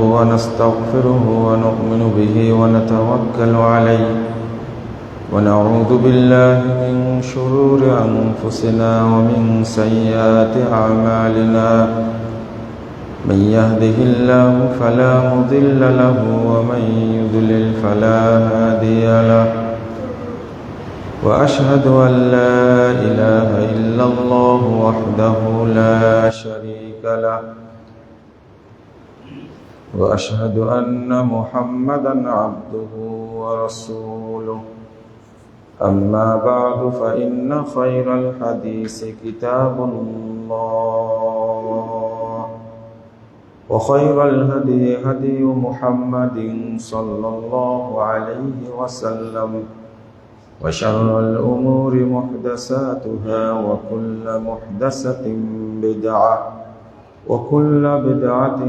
ونستغفره ونؤمن به ونتوكل عليه ونعوذ بالله من شرور أنفسنا ومن سيئات أعمالنا من يهده الله فلا مضل له ومن يضلل فلا هادي له وأشهد أن لا إله إلا الله وحده لا شريك له وأشهد أن محمدا عبده ورسوله أما بعد فإن خير الحديث كتاب الله وخير الهدي هدي محمد صلى الله عليه وسلم وشر الأمور محدثاتها وكل محدثة بدعة وكل بدعة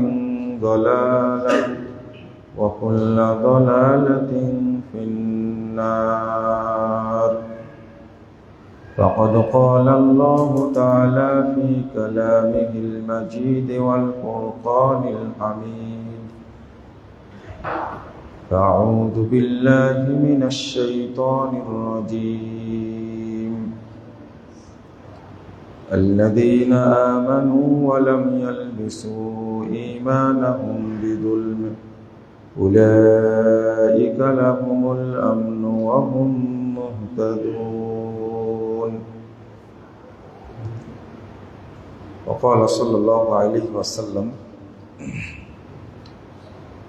ضلالة وكل ضلالة في النار فقد قال الله تعالى في كلامه المجيد والفرقان الحميد أعوذ بالله من الشيطان الرجيم الذين آمنوا ولم يلبسوا إيمانهم بظلم أولئك لهم الأمن وهم مهتدون وقال صلى الله عليه وسلم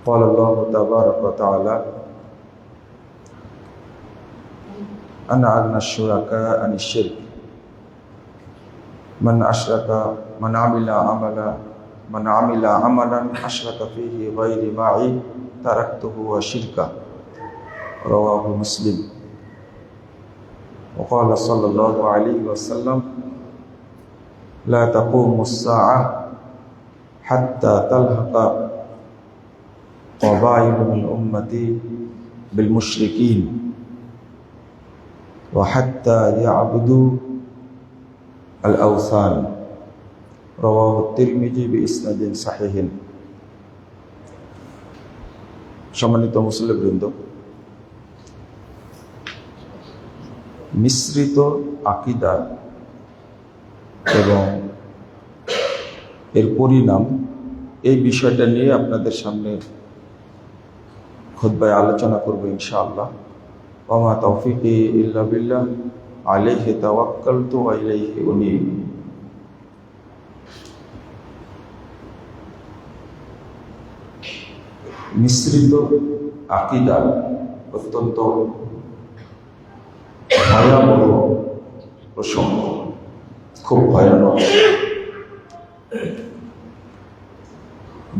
قال الله تبارك وتعالى أنا أغنى الشركاء عن الشرك من عمل عملا أشرك فيه غير معي تركته وشركه رواه مسلم وقال صلى الله عليه وسلم لا تقوم الساعة حتى تلحق قبائل من أمتي بالمشركين وحتى يعبدوا الأوثان رواه الترمذي بإسناد صحيح সম্মানিত মুসল্লিবৃন্দ, মিশ্রিত আকীদা এবং এর পরিণাম এই বিষয়টা নিয়ে আপনাদের সামনে খুতবায় আলোচনা করব ইনশাআল্লাহ। ওয়া মা তাওফীকি ইল্লা বিল্লাহ আলাইহি তাওয়াক্কালতু ওয়া ইলাইহি উনীব। মিশ্রিত আকীদা অত্যন্ত ভয়াবহ প্রসঙ্গ, খুব ভয়ানক।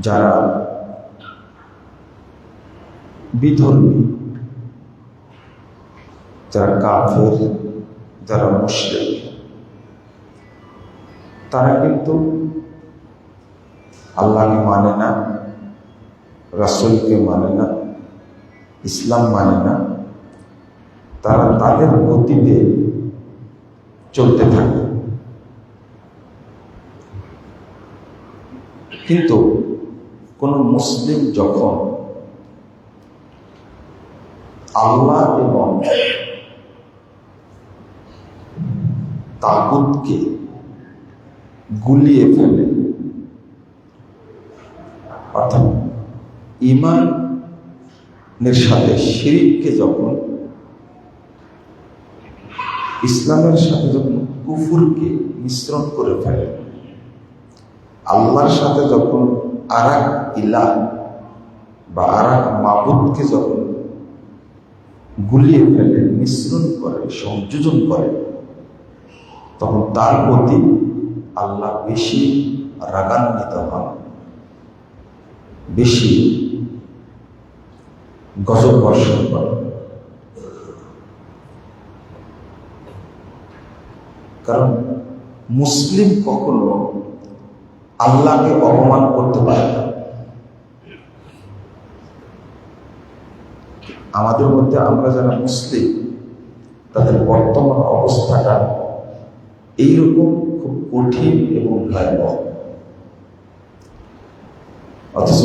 যারা বিধর্মী, যারা কাফের, যারা মুশরিক, তারা কিন্তু আল্লাহকে মানে না, রাসূলকে মানে না, ইসলাম মানে না। তারা তাদের গতিতে চলতে থাকে। কিন্তু কোন মুসলিম যখন আল্লাহ এবং তাগুতকে গুলিয়ে ফেলে, অর্থাৎ ঈমানের সাথে শিরককে যখন, ইসলামের সাথে যখন কুফরকে মিশ্রণ করে ফেলে, আল্লাহর সাথে যখন আরেক ইলাহ বা আরেক মাবুদকে যখন গুলিয়ে ফেলে, মিশ্রণ করে, সংযোজন করে, তখন তার প্রতি আল্লাহ বেশি রাগান্বিত হন, বেশি গজব বর্ষণ করেন। কারণ মুসলিম কখনো আল্লাহকে অপমান করতে পারে না। আমাদের মধ্যে আমরা যারা মুসলিম, তাদের বর্তমান অবস্থাটা এইরকম খুব কঠিন এবং ভয়াবহ। অথচ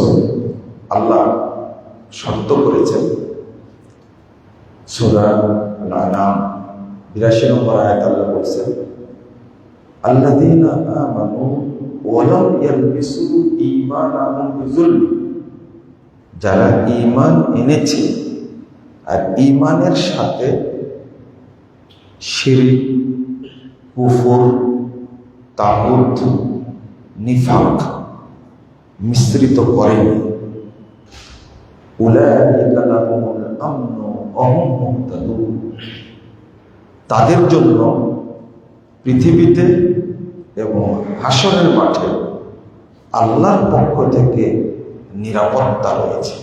সত্য করেছেন। সূরা আল-আনআম ৮২ নম্বর আয়াত আল্লাহ বলছেন, আল্লাযীনা আমানু ওয়া লাম ইয়ালবিসু ঈমানাহুম বিযুলম, যারা ঈমান এনেছে আর ঈমানের সাথে শিরক, কুফর, তাগুত, নিফাক মিশ্রিত করেনি, উলাইকা লাহুমুল আমনু ওয়া হুম মুহতাদুন, তাদের জন্য পৃথিবীতে এবং হাসরের মাঠে আল্লাহর পক্ষ থেকে নিরাপত্তা রয়েছে।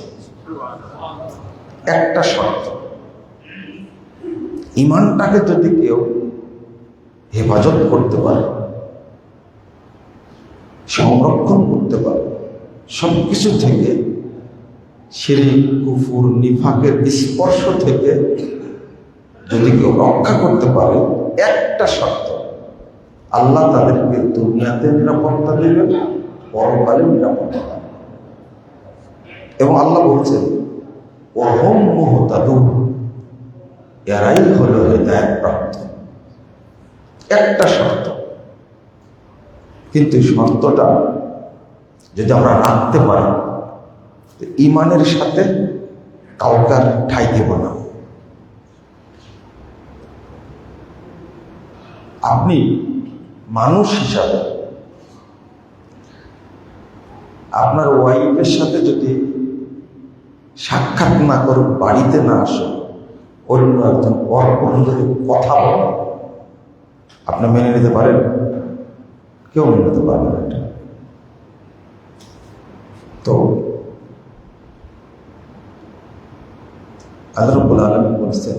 একটা শর্ত, ঈমানটাকে যদি কেউ হেফাজত করতে পারে, সংরক্ষণ করতে পারে, সবকিছু থেকে, শিরক, কুফর, নিফাকের স্পর্শ থেকে যদি কেউ রক্ষা করতে পারে, একটা শর্ত, আল্লাহ তাদেরকে দুনিয়াতে নিরাপত্তা দেবেন, পরকালে নিরাপত্তা দেবেন। এবং আল্লাহ বলছেন ওয়া হুম মুহতাদুন, এরাই হলো হেদায়েত প্রাপ্ত। একটা শর্ত, কিন্তু শর্তটা যদি আমরা রাখতে পারি, ঈমানের সাথে কাউকে আর ঠাঁই দেব না। আপনি মানুষ হিসাবে আপনার ওয়াইফের সাথে যদি সাক্ষাৎ না করুন, বাড়িতে না আসুন, অন্য একজন অন্য যদি কথা বলেন, আপনি মেনে নিতে পারেন? কেউ মেনে নিতে পারবেন না। এটা তো আল্লাহ রাব্বুল আলামিন বলেছেন,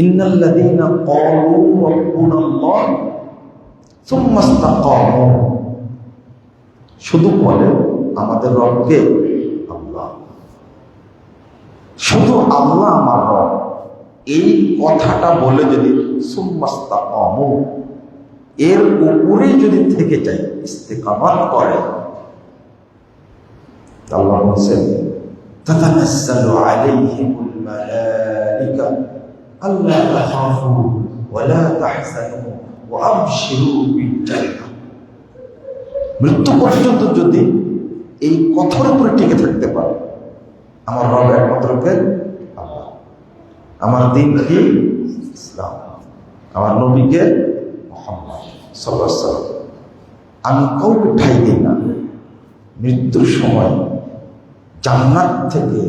ইন্নাল্লাযীনা ক্বালু রাব্বুনাল্লাহ সুম্মা ইসতাকামু, শুধু বলে আমাদের রবকে আল্লাহ, শুধু আল্লাহ আমার রব, এই কথাটা বলে যদি সুম্মা ইসতাকামু, এর উপরে যদি থেকে যায়, ইস্তেকামাত করে, আল্লাহ বলেছেন তাতানাজ্জালু আলাইহিমুল মালাইকা আল্লা তাখাফু ওয়া লা তাহজানু ওয়া আবশিরু বিল জান্নাহ। মৃত্যু পর্যন্ত যদি এই কথার উপরে টিকে থাকতে পারে, আমার রব একমাত্র কে? আল্লাহ। আমার দিন কি? ইসলাম। আমার নবীকে মুহাম্মদ সাল্লাল্লাহু আলাইহি ওয়াসাল্লাম। আমি কাউকে ঠাঁই দিই না। মৃত্যুর সময় জান্নাত থেকে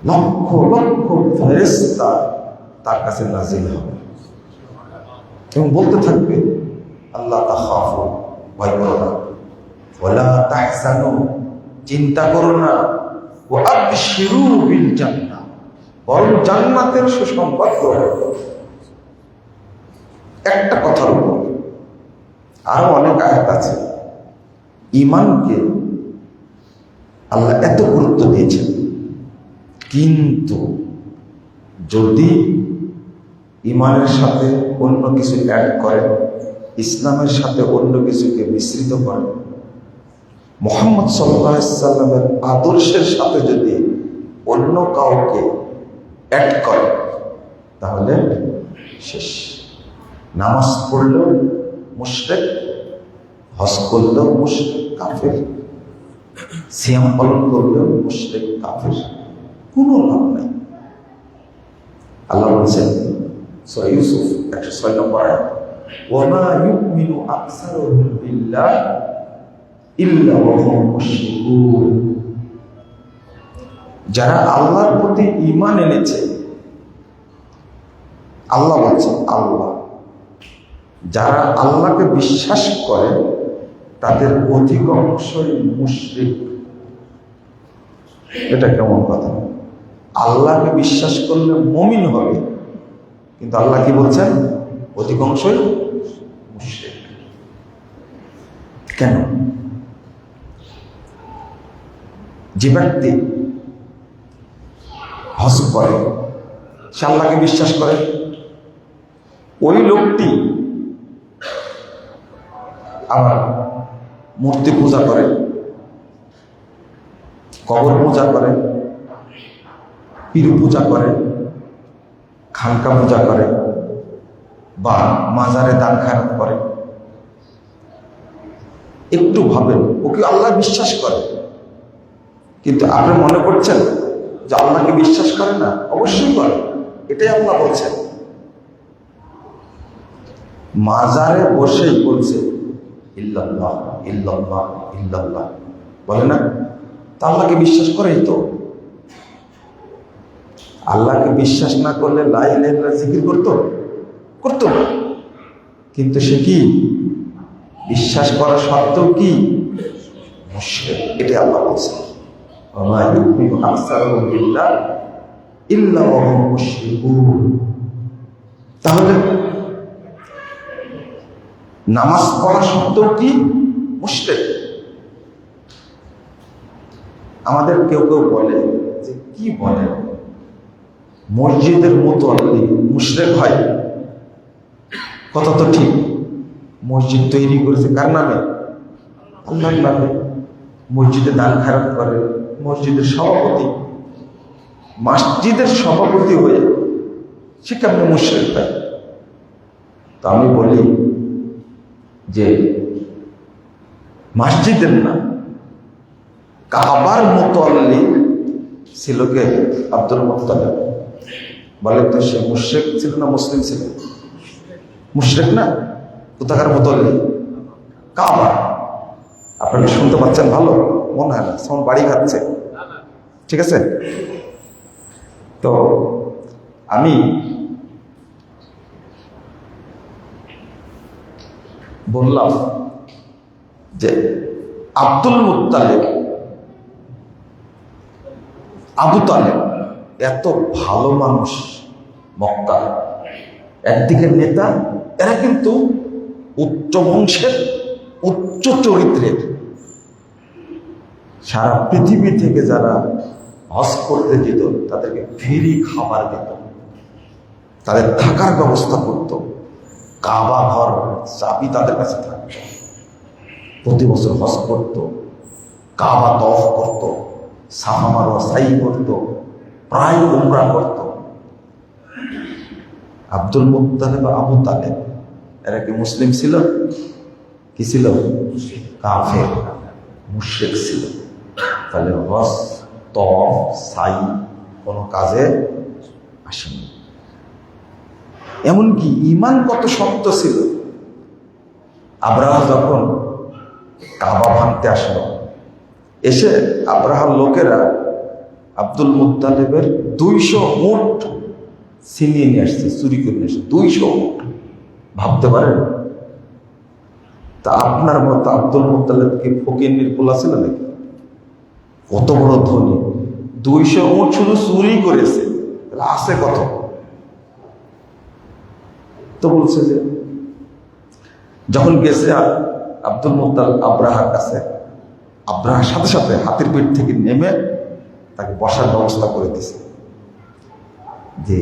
লক্ষ লক্ষ ফেরেশতা তার কাছে নাজিল হবে এবং বলতে থাকবে, আল্লাহ তাখাফু, ভয় করো না, ওয়ালা তাহজানু, চিন্তা করো না, ওয়া আবশিরু বিল জান্নাহ, বরং জান্নাতের সুসংবাদ গ্রহণ করো। একটা কথার উপর আরো অনেক আয়াত আছে। ঈমানকে আল্লাহ এত গুরুত্ব দিয়েছেন, কিন্তু যদি ঈমানের সাথে অন্য কিছু অ্যাড করে, ইসলামের সাথে অন্য কিছুকে মিশ্রিত করে, মুহাম্মদ সাল্লাল্লাহু আলাইহি সাল্লামের আদর্শের সাথে যদি অন্য কাউকে অ্যাড করে, তাহলে শেষ। নামাজ পড়লেও মুশরিক, হজ করলেও মুশরিক কাফের, সিয়াম পালন করলেও মুশরিক কাফের, কোনো লাভ নাই। আল্লাহ বলছেন সূরা ইউসুফ ১০৬ নম্বর আয়াত, ওয়া মা ইউমিনু আকসারুহুম বিল্লাহ ইল্লা ওয়া হুম মুশরিকুন, যারা আল্লাহর প্রতি ঈমান এনেছে, আল্লাহ বলছেন আল্লাহ, যারা আল্লাহকে বিশ্বাস করে তাদের অধিকাংশই মুশরিক। এটা কেমন কথা? আল্লাহকে বিশ্বাস করলে মুমিন হবে, কিন্তু আল্লাহ কি বলছেন? অধিকাংশই মুশরিক। কেন? যে ব্যক্তি হজ করে, সে আল্লাহকে বিশ্বাস করে, ওই লোকটি আবার মূর্তি পূজা করে, কবর পূজা করে, পীর পূজা করে, খানকা পূজা করে, বা মাজারে দান খায়রাত করে। একটু ভাবেন, ও কি আল্লাহ বিশ্বাস করে? কিন্তু আপনি মনে করছেন যে আল্লাহকে বিশ্বাস করে না? অবশ্যই করে। এটাই আল্লাহ বলছেন। মাজারে বসেই বলছে ইল্লাল্লাহ ইল্লাল্লাহ ইল্লাল্লাহ, বলে না? তা আল্লাহকে বিশ্বাস করেই তো। আল্লাহকে বিশ্বাস না করলে লা ইলাহা ইল্লাল্লাহ জিকির করতো না। কিন্তু সে কি বিশ্বাস করা সত্ত্বেও কি মুশরিক? এটাই আল্লাহ বলছেন, ওয়া মা ইউমিনু আকসারুহুম বিল্লাহি ইল্লা ওয়া হুম মুশরিকুন। তাহলে নামাজ পড়া সত্ত্বেও কি মুশরিক? আমাদের কেউ কেউ বলে যে, কি বলে, মসজিদের মুতওয়াল্লি মুশরিক হয়? কথা তো ঠিক। মসজিদ তৈরি করেছে কার নামে? আল্লাহর নামে। মসজিদে দান খায়রাত করে মসজিদের সভাপতি। মসজিদের সভাপতি হয়ে সে কেমন মুশরিক হয়? তো আমি বলি যে মসজিদের না, কাবার মুতওয়াল্লি ছিল কে? Abdul Muttalib. বলে তো সে মুশরিক ছিল না মুসলিম ছিল? মুশরিক না? কোথাকার মুতওয়াল্লি? কাবা। আপনারা শুনতে পাচ্ছেন? ভালো মনে হয় না, সাউন্ড বাড়ি খাচ্ছে। ঠিক আছে। তো আমি বললাম যে আব্দুল মুত্তালিব, আবু তালেব এত ভালো মানুষ, মক্কা একদিকে নেতা, এরা কিন্তু উচ্চ বংশের, উচ্চ চরিত্রের। সারা পৃথিবী থেকে যারা হজ করতে যেত তাদেরকে ফ্রি খাবার দিত, তাদের থাকার ব্যবস্থা করত, কাবা ঘর চাবি তাদের কাছে থাকত, প্রতি বছর হজ করত, কাবা তওয়াফ করত, সাফা মারওয়া সাই করত, প্রায় উমরা করত। আব্দুল মুত্তালিব, আবু তালেব এরা কি মুসলিম ছিল? কি ছিল? কাফের, মুশরিক ছিল। তাহলে হজ তওয়াফ সাই কোনো কাজে আসেনি। এমনকি ঈমান কত শক্ত ছিল, আব্রাহা যখন কাবা ভাঙতে আসলো, এসে আব্রাহার লোকেরা আব্দুল মুত্তালিবের 200 উট ছিনিয়ে নিয়ে আসছে, চুরি করে নিয়ে আসছে 200 উট। ভাবতে পারেন? তা আপনার মতো আব্দুল মুত্তালিব কি ফকির পোলা ছিল নাকি? কত বড় ধনী, 200 উট শুধু চুরি করেছে, আছে কত? তো বলছে যে যখন গেছে আব্দুল মুত্তালিব আব্রাহার কাছে, আব্রাহার সাথে সাথে হাতির পিঠ থেকে নেমে তাকে বসার ব্যবস্থা করে দিছে। যে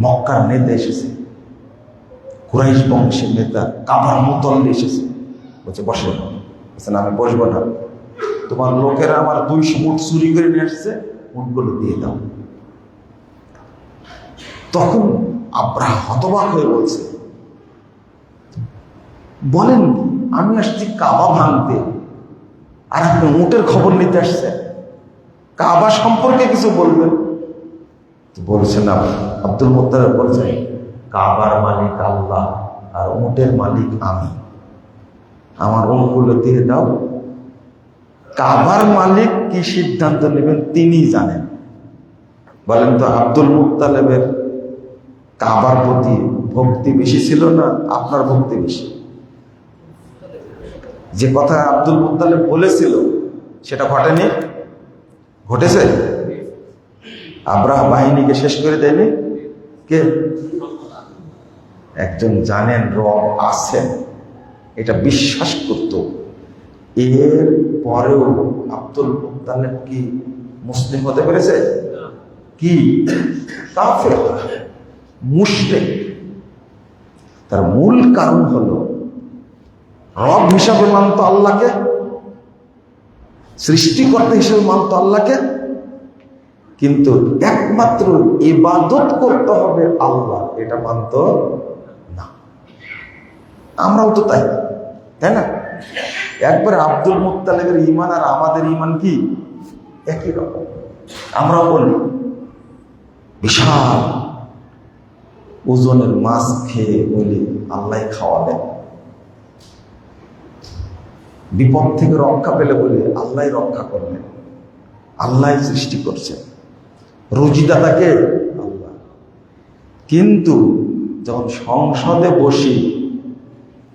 মক্কার নেতা এসেছে, কুরাইশ বংশের নেতা, কাবার মুতওয়াল্লি এসেছে, বলছে বসে। বলছে না, আমি বসবো না, তোমার লোকেরা আমার 200 উট চুরি করে নিয়ে আসছে, উটগুলো দিয়ে দাও। তখন আব্রাহা হতবাক হয়ে বলছে, বলেন কি, আমি আসছি কাবা ভাঙতে, আর আপনি উটের খবর নিতে আসছেন? কাবা সম্পর্কে কিছু বলবেন? বলছে না, আব্দুল মুত্তালিব বলছে কাবার মালিক আল্লাহ আর উটের মালিক আমি, আমার উটগুলো দিয়ে দাও। কাবার মালিক কি সিদ্ধান্ত নেবেন তিনি জানেন। বলেন তো, আব্দুল মুত্তালিবের কাবার প্রতি ভক্তি বেশি ছিল না আপনার ভক্তি বেশি? যে কথা আব্দুল মুত্তালিব বলেছিল সেটা ঘটেনি? ঘটেছে? আব্রাহা বাহিনীকে শেষ করে দেয়নি? কে? একজন জানেন রব আছেন, এটা বিশ্বাস করত। এর পরেও আব্দুল মুত্তালিব কি মুসলিম হতে পেরেছে? কি কাফের, মুশরিক। তার মূল কারণ হলো রব হিসাবে মানত আল্লাহকে, সৃষ্টিকর্তা হিসেবে মানত আল্লাহকে, কিন্তু একমাত্র ইবাদত করতে হবে আল্লাহ, এটা মানত না। আমরাও তো তাই, তাই না? একবারে আব্দুল মুত্তালিবের ঈমান আর আমাদের ঈমান কি একই রকম? আমরাও বলি বিশাল ওজনের মাছ খেয়ে বলি আল্লাহ খাওয়ালেন, বিপদ থেকে রক্ষা পেলে বলি আল্লাহ রক্ষা করলেন, আল্লাহ সৃষ্টি করছেন, রুজিদাতাকে আল্লাহ। কিন্তু যখন সংসদে বসি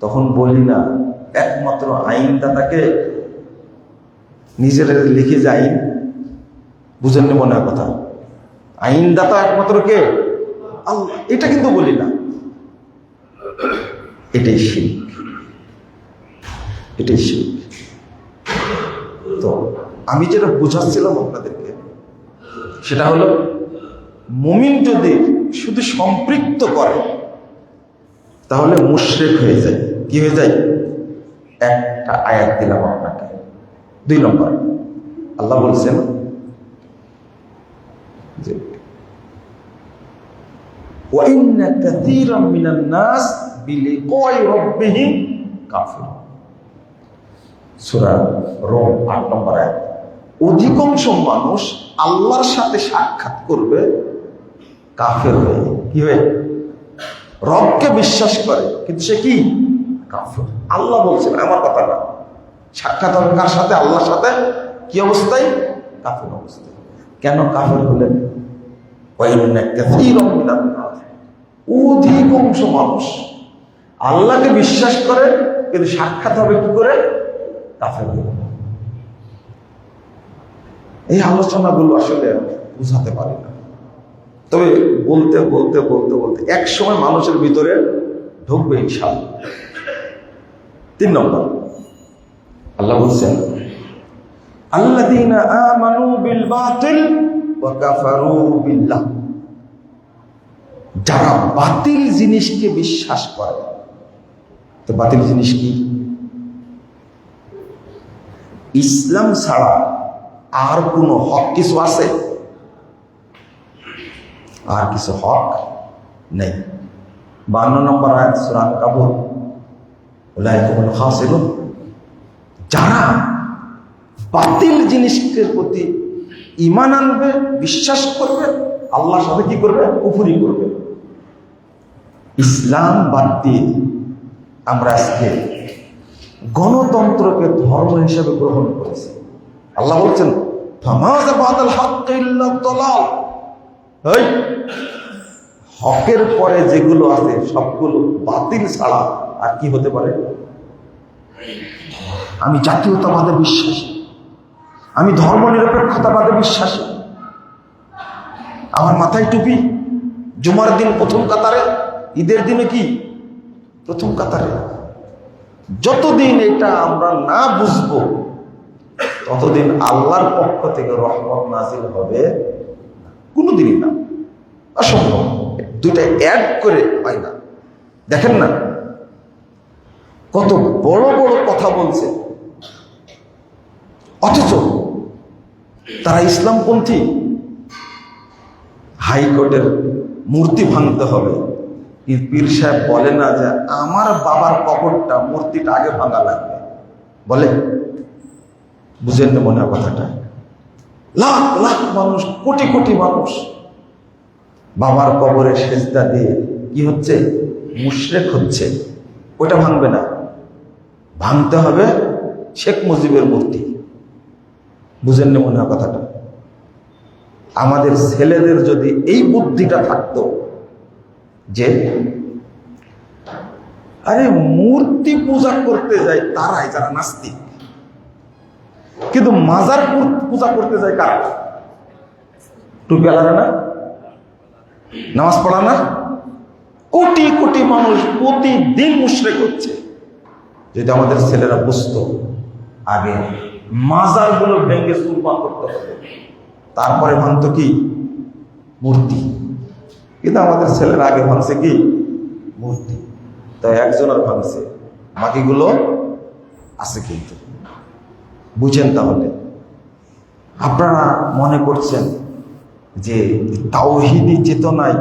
তখন বলি না একমাত্র আইনদাতাকে, নিজের লিখে যে আইন, বুঝেননি মনে হয় কথা, আইনদাতা একমাত্র কে? আল্লাহ। এটা কিন্তু বলি না, এটাই শিরক, এটাই শিরক। তো আমি যেটা বুঝাচ্ছিলাম আপনাদেরকে সেটা হলো, মুমিন যদি শুধু সম্পৃক্ত করে তাহলে মুশরিক হয়ে যায়। কি হয়ে যায়? একটা আয়াত দিলাম আপনাকে। 2 নম্বর, আল্লাহ বলছেন যে ওয়াইন্না কাসীরাম মিনান নাস বিলিকাই রাব্বিহিম কাফিরুন। সূরা রুম 8 নম্বর আয়াত। অধিকাংশ মানুষ আল্লাহর সাথে সাক্ষাৎ করবে কাফের হয়ে। কি হয়ে? রবকে বিশ্বাস করে কিন্তু সে কি? কাফের। আল্লাহ বলছেন, আমার কথা না। সাক্ষাৎ হবে কার সাথে? আল্লাহর সাথে। কি অবস্থায়? কাফের অবস্থায়। কেন কাফের হলেন? অধিকাংশ মানুষ আল্লাহকে বিশ্বাস করে কিন্তু সাক্ষাৎ হবে কি করে? কাফের হয়ে। এই আলোচনাগুলো আসলে বুঝাতে পারি না, তবে বলতে বলতে বলতে বলতে এক সময় মানুষের ভিতরে ঢুকবে ইনশাআল্লাহ। 3 নম্বর, আল্লাহ বলছেন আল্লাযীনা আমানু বিল বাতিল ওয়া কাফারু বিল্লাহ। যারা বাতিল জিনিসকে বিশ্বাস করে। তো বাতিল জিনিস কি? ইসলাম ছাড়া আর কোনো হক কিছু আছে? আর কিছু হক নেই। 52 নম্বর আয়াত সূরা আনকাবুত, উলাইকা হুমুল খাসিরুন। যারা বাতিল জিনিসের প্রতি ঈমান আনবে, বিশ্বাস করবে, আল্লাহর সাথে কি করবে? কুফরি করবে। ইসলাম বাদ দিয়ে আমরা আজকে গণতন্ত্রকে ধর্ম হিসেবে গ্রহণ করেছি। আল্লাহ বলছেন ফামাযা বাদাল হাক্কি ইল্লা দালাল। এই হকের পরে যেগুলো আছে সবগুলো বাতিল ছাড়া আর কি হতে পারে? আমি জাতীয়তাবাদে বিশ্বাসী, আমি ধর্মনিরপেক্ষতাবাদে বিশ্বাসী, আমার মাথায় টুপি, জুমার দিন প্রথম কাতারে, ঈদের দিনে কি প্রথম কাতারে। যতদিন এটা আমরা না বুঝবো ততদিন আল্লাহর পক্ষ থেকে রহমত নাজিল হবে কোনোদিনই না, অসম্ভব। দুইটা অ্যাড করে হয় না। দেখেন না কত বড় বড় কথা বলছে, অথচ তারা ইসলামপন্থী। হাইকোর্টের মূর্তি ভাঙতে হবে, পীর সাহেব বলে না যে আমার বাবার কবরটা, মূর্তিটা আগে ভাঙা লাগবে, বলে? বুঝেন না মনে হয় কথাটা? লাখ লাখ মানুষ, কোটি কোটি মানুষ বাবার কবরে সেজদা দিয়ে কি হচ্ছে? মুশরিক হচ্ছে। ওটা ভাঙবে না, ভাঙতে হবে শেখ মুজিবের মূর্তি। বুঝেন না মনে হয় কথাটা? আমাদের ছেলেদের যদি এই বুদ্ধিটা থাকতো যে আরে মূর্তি পূজা করতে যায় তারাই, যারা নাস্তিক, কিন্তু মাজার পূজা করতে যায় কারা? টুপিওয়ালারা না? নামাজ পড়া না? কোটি কোটি মানুষ প্রতিদিন মুশরিক হচ্ছে। যদি আমাদের ছেলেরা বুঝতো আগে মাজারগুলো ভেঙে চুরমার করতে হবে, তারপরে ভাঙতো কি? মূর্তি। কিন্তু আমাদের ছেলেরা আগে ভাঙছে কি? মূর্তি। তাই একজনের ভাঙছে, বাকিগুলো আছে। কিন্তু বুঝেন তাহলে আপনারা মনে করছেন যে তাওহীদি চেতনায়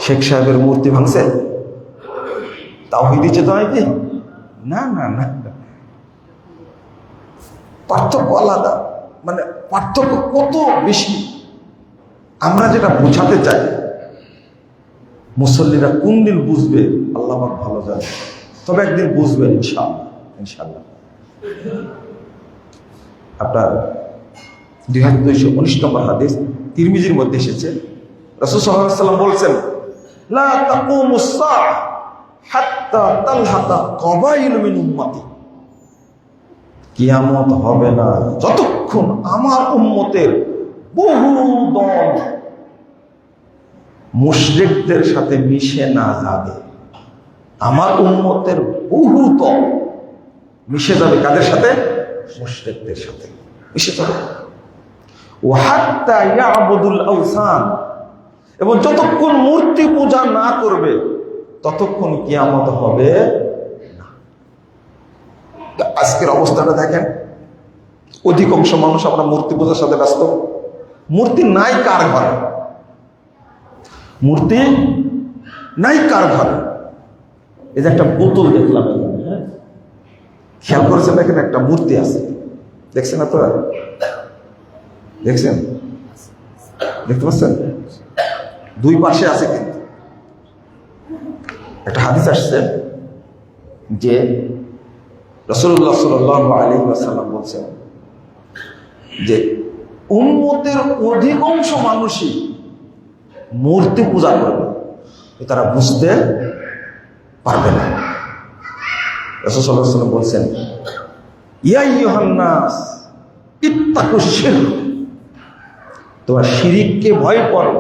শেখ সাহেবের মূর্তি ভাঙছে? তাওহীদি চেতনায় কি? না না না, পার্থক্য আলাদা, মানে পার্থক্য কত বেশি। আমরা যেটা বোঝাতে চাই, মুসল্লিরা কোন দিন বুঝবে আল্লাহ পাক ভালো জানে, তবে একদিন বুঝবেন ইনশাআল্লাহ। ইনশাআল্লাহ। আপনার 2219 নম্বর হাদিস তিরমিজির মধ্যে এসেছে, রাসূল সাল্লাল্লাহু আলাইহি ওয়াসাল্লাম বলছেন, লা তাকুমুস সাআহ হাত্তা তালহাকা কবাইল মিন উম্মতি। কিয়ামত হবে না যতক্ষণ আমার উম্মতের বহু দল মুশরিকদের সাথে মিশে না যাবে। আমার উম্মতের বহু দল মিশে যাবে কাদের সাথে? মুশরিকদের সাথে মিশে যাবে। ওয়া হাত্তা ইয়াবুদুল আওসান, এবং যতক্ষণ মূর্তি পূজা না করবে ততক্ষণ কিয়ামত হবে না। আজকের অবস্থাটা দেখেন, অধিকাংশ মানুষ আমরা মূর্তি পূজার সাথে ব্যস্ত। মূর্তি নাই কার ঘরে? মূর্তি নাই কার ঘরে? এই যে একটা বোতল দেখলাম, হ্যাঁ, খেয়াল করেছেন? দেখেন একটা মূর্তি আছে, দেখছেন আপনারা? দেখছেন? দেখতে পাচ্ছেন? দুই পাশে আছে, কিন্তু একটা হাদিস আসছে যে রাসূলুল্লাহ সাল্লাল্লাহু আলাইহি ওয়াসাল্লাম বলছেন যে উম্মতের অধিকাংশ মানুষই মূর্তি পূজা করবে, তারা বুঝতে পারবে না। রাসূল সাল্লাল্লাহু আলাইহি ওয়াসাল্লাম বলছেন, ইয়া আইয়ুহান নাস ইত্তাকুশ শিরক, তোমরা শিরিককে ভয় করো।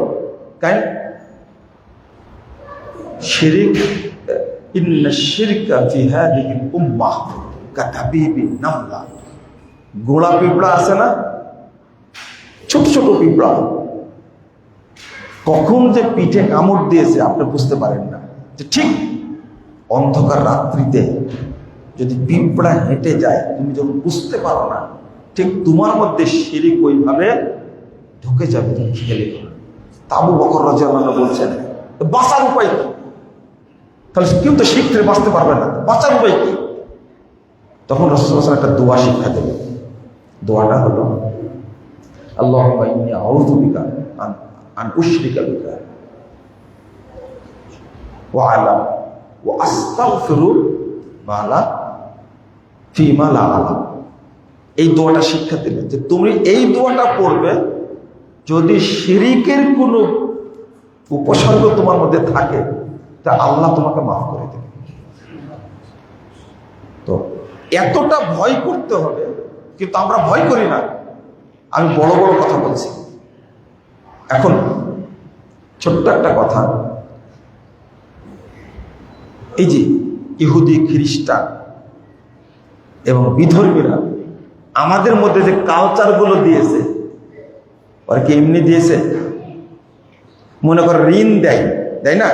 কেন? শিরিক, ইন্না শিরকা ফি হাদিহিল উম্মাহ কাতাবিবিন নামলা। গোড়া পিঁপড়া আছে না, ছোট ছোট পিঁপড়া, কখন যে পিঠে কামড় দিয়েছে আপনি বুঝতে পারেন না। যে ঠিক অন্ধকার রাত্রিতে যদি পিঁপড়া হেঁটে যায়, তুমি যখন বুঝতে পারো না, ঠিক তোমার মধ্যে শিরিক ওইভাবে ঢুকে যাবে, তুমি খেলে। আবু বকর রাদিয়াল্লাহু আনহু বলছেন, বাঁচার উপায় কি? তাহলে কেউ তো শিখতে বাঁচতে পারবে না, বাঁচার উপায় কি? তখন রাসূল সাল্লাল্লাহু আলাইহি ওয়াসাল্লাম একটা দোয়া শিক্ষা দেবেন। দোয়াটা হলো, আল্লাহুম্মা ইন্নী আউযু বিকা আন উশরিকা বিকা ওয়া আলা ওয়া আস্তাগফিরু ফিমা লা আলাম। এই দোয়াটা শিক্ষা দিলেন যে তুমি এই দোয়াটা পড়বে যদি শিরিকের কোনো উপসর্গ তোমার মধ্যে থাকে, তা আল্লাহ তোমাকে মাফ করে দেবে। তো এতটা ভয় করতে হবে, কিন্তু আমরা ভয় করি না। আমি বড় বড় কথা বলছি। এখন ছোট্ট একটা কথা, এই যে ইহুদি, খ্রিস্টান এবং বিধর্মীরা আমাদের মধ্যে যে কালচারগুলো দিয়েছে, আর কি এমনি দিয়েছে? মনে করে ঋণ দেয়, দেয় না?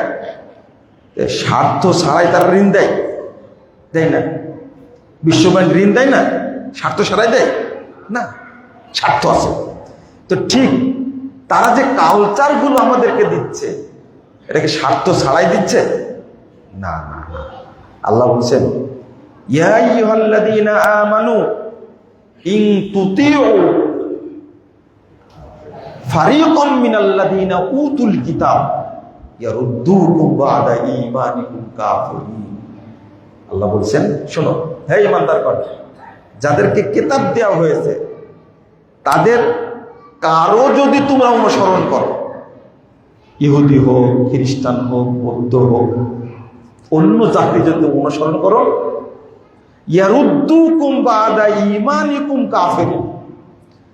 স্বার্থ ছাড়াই তারা ঋণ দেয়, দেয় না? বিশ্বব্যাংক ঋণ দেয় না স্বার্থ ছাড়াই দেয় না, স্বার্থ আছে। তো ঠিক তারা যে কালচারগুলো আমাদেরকে দিচ্ছে, এটাকে স্বার্থ ছাড়াই দিচ্ছে? না না। আল্লাহ বলছেন, ইয়া আইয়ুহাল্লাযীনা আমানু ইন তুতিউ ফারিকাম মিনাল্লাযীনা উতুল কিতাব ইয়ারুদ্দুকুম বা'দা ঈমানিকুম কাফিরিন। আল্লাহ বলছেন, শোনো হে ঈমানদারগণ, যাদেরকে কিতাব দেওয়া হয়েছে তাদের কারো যদি তোমরা অনুসরণ করো, ইহুদি হোক, খ্রিস্টান হোক, বৌদ্ধ হোক, অন্য জাতি যদি অনুসরণ করো, ইয়ারুদ্দুকুম বা'দা ঈমানিকুম কাফিরিন,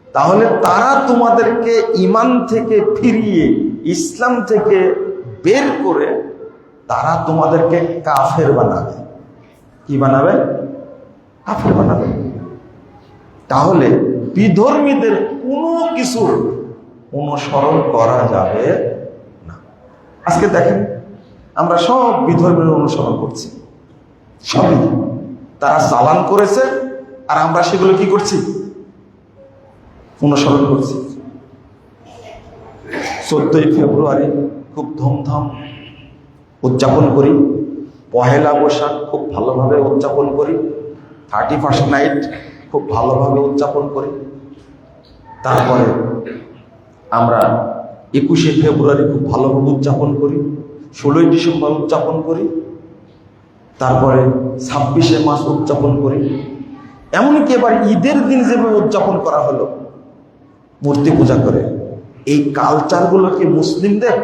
তাহলে তারা তোমাদেরকে ঈমান থেকে ফিরিয়ে, ইসলাম থেকে বের করে তারা তোমাদেরকে কাফের বানাবে। কি বানাবে? কাফের বানাবে। তাহলে বিধর্মীদের কোনো কিছু অনুসরণ করা যাবে না। আজকে দেখেন, আমরা সব বিধর্মীর অনুসরণ করছি, সবই তারা চালান করেছে, আর আমরা সেগুলো কি করছি? অনুসরণ করছি। 14ই ফেব্রুয়ারি খুব ধুমধাম উদযাপন করি, পহেলা বৈশাখ খুব ভালোভাবে উদযাপন করি, 31st নাইট খুব ভালোভাবে উদযাপন করি। তারপরে আমরা 21শে ফেব্রুয়ারি খুব ভালোভাবে উদযাপন করি, 16ই ডিসেম্বর উদযাপন করি, তারপরে 26শে মার্চ উদযাপন করি। এমনকি এবার ঈদের দিন যেভাবে উদযাপন করা হলো মূর্তি পূজা করে, এই কালচারগুলো কি মুসলিমদের?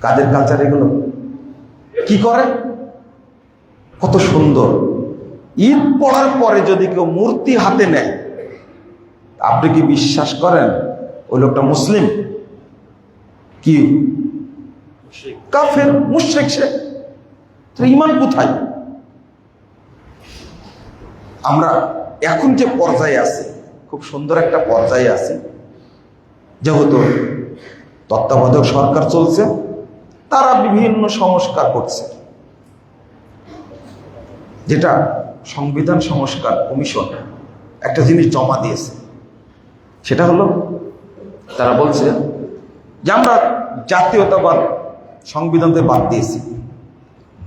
কাদের কালচার এগুলো? কি করে? কত সুন্দর! ঈদ পড়ার পরে যদি কেউ মূর্তি হাতে নেয়, আপনি কি বিশ্বাস করেন ওই লোকটা মুসলিম? কি কাফের, মুশরিক সে। তো ঈমান কোথায়? আমরা এখন যে পর্যায়ে আছি, খুব সুন্দর একটা পর্যায়ে আছি, যেহেতু তত্ত্বাবধায়ক সরকার চলছে, তারা বিভিন্ন সংস্কার করছে, যেটা সংবিধান সংস্কার কমিশন একটা জিনিস জমা দিয়েছে। সেটা হলো তারা বলছে যে আমরা জাতীয়তাবাদ সংবিধানতে বাদ দিয়েছি,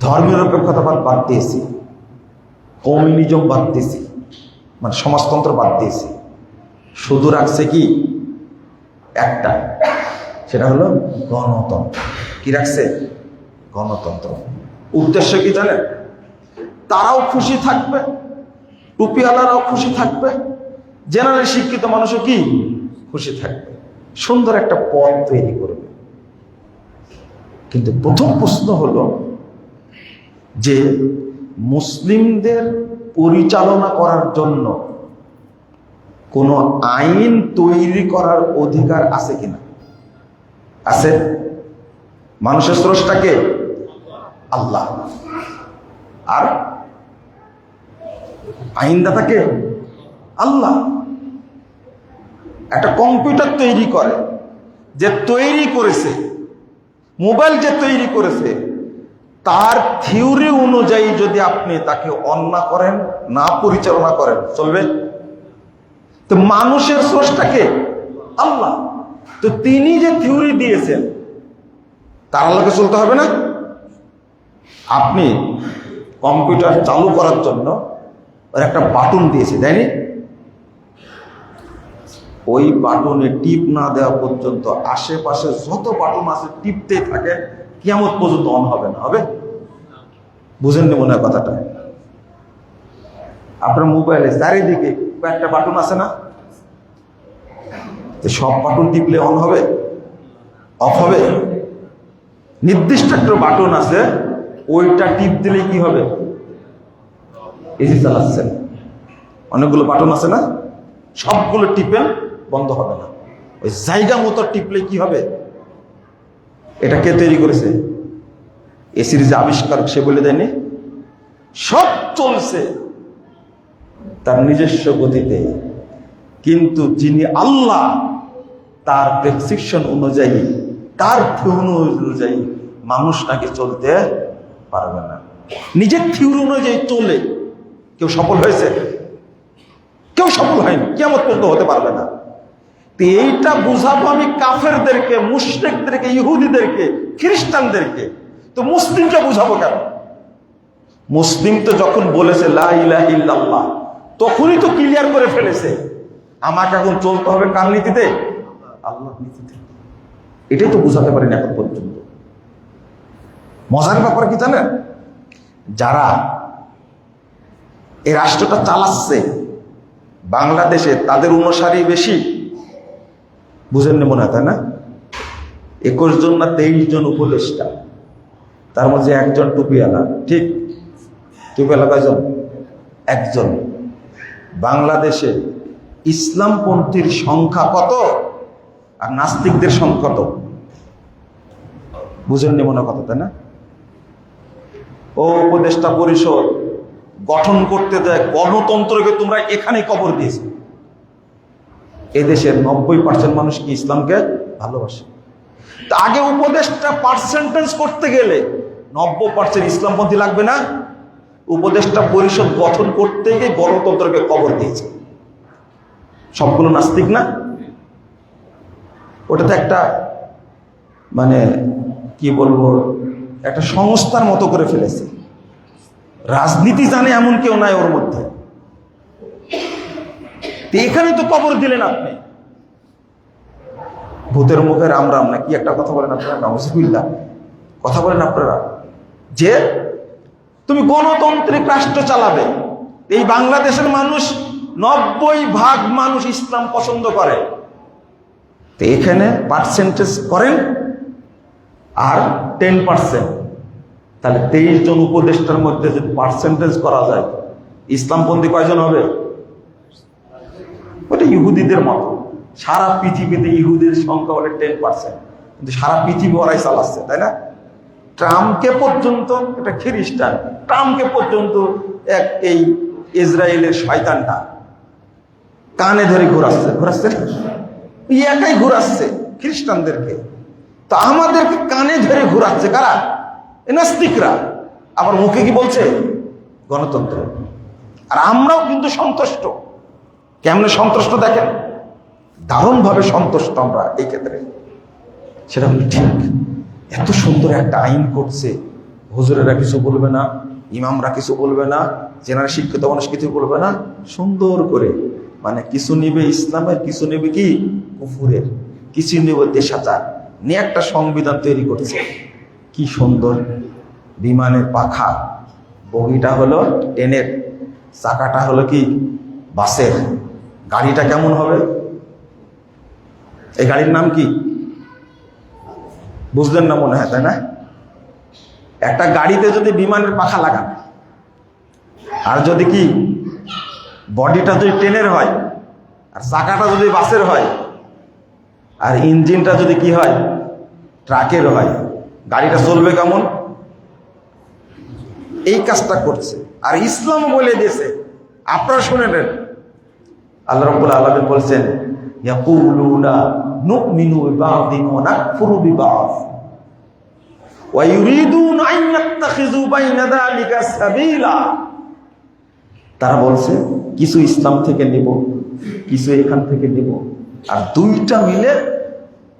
ধর্মনিরপেক্ষতাবাদ বাদ দিয়েছি, কমিউনিজম বাদ দিয়েছি, মানে সমাজতন্ত্র বাদ দিয়েছি, শুধু রাখছে কি একটা, সেটা হলো গণতন্ত্র। কি রাখছে? গণতন্ত্র। উদ্দেশ্য কি জানেন? তারাও খুশি থাকবে, টুপিওয়ালারাও খুশি থাকবে, জেনারেল শিক্ষিত মানুষও কি খুশি থাকবে, সুন্দর একটা পথ তৈরি করবে। কিন্তু প্রথম প্রশ্ন হলো যে মুসলিমদের পরিচালনা করার জন্য কোনো আইন তৈরি করার অধিকার আছে কিনা? আছে। মানুষের স্রষ্টাকে আল্লাহ, আর আইনদাতাকে আল্লাহ। একটা কম্পিউটার তৈরি করে, যে তৈরি করেছে, মোবাইল যে তৈরি করেছে, তার থিওরি অনুযায়ী যদি আপনি তাকে অন্যায় করেন, না পরিচালনা করেন, চলবে? তো মানুষের স্রষ্টাকে আল্লাহ, তো তিনি যে থিওরি দিয়েছেন তার আল্লাহকে চলতে হবে না? আপনি কম্পিউটার চালু করার জন্য ওর একটা বাটন দিয়েছে, তাই না? ওই বাটনে টিপ না দেওয়া পর্যন্ত আশেপাশে যত বাটন আছে টিপতে থাকে, কিয়ামত পর্যন্ত অন হবে না? হবে? বুঝেননি মনে হয় কথাটা? আপনার মোবাইলে চারিদিকে কয়েকটা বাটন আছে না? সব বাটন টিপলে অন হবে? অফ হবে? নির্দিষ্ট একটা বাটন আছে, ওইটা টিপ দিলে কি হবে? এসি চালাচ্ছেন, অনেকগুলো বাটন আছে না, সবগুলো টিপেন, বন্ধ হবে না। ওই জায়গা মতো টিপলে কি হবে? এটা কে তৈরি করেছে? এসির যে আবিষ্কারক সে বলে দেয়নি? সব চলছে তার নিজস্ব গতিতে, কিন্তু যিনি আল্লাহ তার প্রেসক্রিপশন অনুযায়ী, তার থিওরি অনুযায়ী মানুষ নাকি চলতে পারবে না। নিজের থিওরি অনুযায়ী চলে কেউ সফল হয়েছে? কেউ সফল হয়নি, কিয়ামত পর্যন্ত হতে পারবে না। তো এইটা বুঝাবো আমি কাফেরদেরকে, মুশরিকদেরকে, ইহুদিদেরকে, খ্রিস্টানদেরকে, তো মুসলিমকে বুঝাবো কেন? মুসলিম তো যখন বলেছে লা ইলাহা ইল্লাল্লাহ, তখনই তো ক্লিয়ার করে ফেলেছে আমাকে এখন চলতে হবে কার নীতিতে? আল্লাহর নীতিতে। এটাই তো বুঝাতে পারেনি এখন পর্যন্ত। মজার ব্যাপার কি জানেন? যারা এই রাষ্ট্রটা চালাচ্ছে বাংলাদেশে, তাদের অনুসারী বেশি। বুঝেননি মনে হয়, তাই না? 21 জন না 23 জন উপদেষ্টা, তার মধ্যে একজন টুপিওয়ালা। ঠিক? টুপিওয়ালা কয়জন? একজন। বাংলাদেশে ইসলামপন্থীর সংখ্যা কত আর নাস্তিকদের সংখ্যা কত? বুঝেননি মনে কথা, তাই না? ও উপদেষ্টা পরিষদ গঠন করতে দেয় গণতন্ত্রকে তোমরা এখানে কবর দিয়েছো। এদেশের 90% মানুষ কি ইসলামকে ভালোবাসে? তা আগে উপদেষ্টা পার্সেন্টেজ করতে গেলে 90% ইসলামপন্থী লাগবে না? উপদেষ্টা পরিষদ গঠন করতে গিয়ে গণতন্ত্রকে কবর দিয়েছে। সবগুলো নাস্তিক না? ওটা তো একটা মানে কি বলবো, একটা সংস্থার মতো করে ফেলেছে। রাজনীতি জানে এমন কেউ নাই ওর মধ্যে। এখানে তো কবর দিলেন আপনি। ভূতের মুখের রাম রাম না কি একটা কথা বলেন আপনারা, নাউজুবিল্লাহ কথা বলেন আপনারা, যে তুমি গণতান্ত্রিক রাষ্ট্র চালাবে। এই বাংলাদেশের মানুষ 90% মানুষ ইসলাম পছন্দ করে। তো এখানে পার্সেন্টেজ করেন আর 10%, তাহলে 23 জন উপদেষ্টার মধ্যে যদি পার্সেন্টেজ করা যায়, ইসলামপন্থী কয়জন হবে? ওটা ইহুদিদের মতো। সারা পৃথিবীতে ইহুদির সংখ্যা হলে 10%, কিন্তু সারা পৃথিবী ওরাই চালাচ্ছে, তাই না? ট্রাম্পকে পর্যন্ত, এটা খ্রিস্টান, ট্রাম্পকে পর্যন্ত এই ইসরায়েলের শয়তানটা কানে ধরে ঘোরাচ্ছে একাই ঘোরাচ্ছে খ্রিস্টানদেরকে। তো আমাদেরকে কানে ধরে ঘোরাচ্ছে কারা? নাস্তিকরা। আবার মুখে কি বলছে? গণতন্ত্র। আর আমরাও কিন্তু সন্তুষ্ট। কেমনে সন্তুষ্ট দেখেন, দারুণভাবে সন্তুষ্ট আমরা এই ক্ষেত্রে। সেটা হলো ঠিক, এত সুন্দর একটা আইন করছে, হুজুরেরা কিছু বলবে না, ইমামরা কিছু বলবে না, জেনারেল শিক্ষিত মানুষ কিছু বলবে না, সুন্দর করে মানে কিছু নিবে ইসলামের, কিছু নেবে কি কুফুরের, কিছু নেবে দেশাচার নিয়ে একটা সংবিধান তৈরি করছে। কি সুন্দর! বিমানের পাখা, বগিটা হলো ট্রেনের, চাকাটা হলো কি বাসের। গাড়িটা কেমন হবে? এই গাড়ির নাম কি বুঝলেন না মনে হয়, তাই না? একটা গাড়িতে যদি বিমানের পাখা লাগান, আর যদি কি বডিটা যদি ট্রেনের হয়, আর চাকাটা যদি বাসের হয়, আর ইঞ্জিনটা যদি কি হয় ট্রাকের হয়, গাড়িটা চলবে কেমন? এই কাজটা করছে। আর ইসলাম বলে দিয়েছে, আপনারা শুনে নেন, আল্লাহ রাব্বুল আলামিন বলছেন ইয়াকুলুনা নুমিনু বিবাদিন ওয়া নাকফুরু বিবাদ ওয়া ইউরিদুনা আন ইয়াত্তাখিযু বাইনা যালিকা সাবিলা। তারা বলছে কিছু ইসলাম থেকে নেব, কিছু এখান থেকে নেব, আর দুইটা মিলে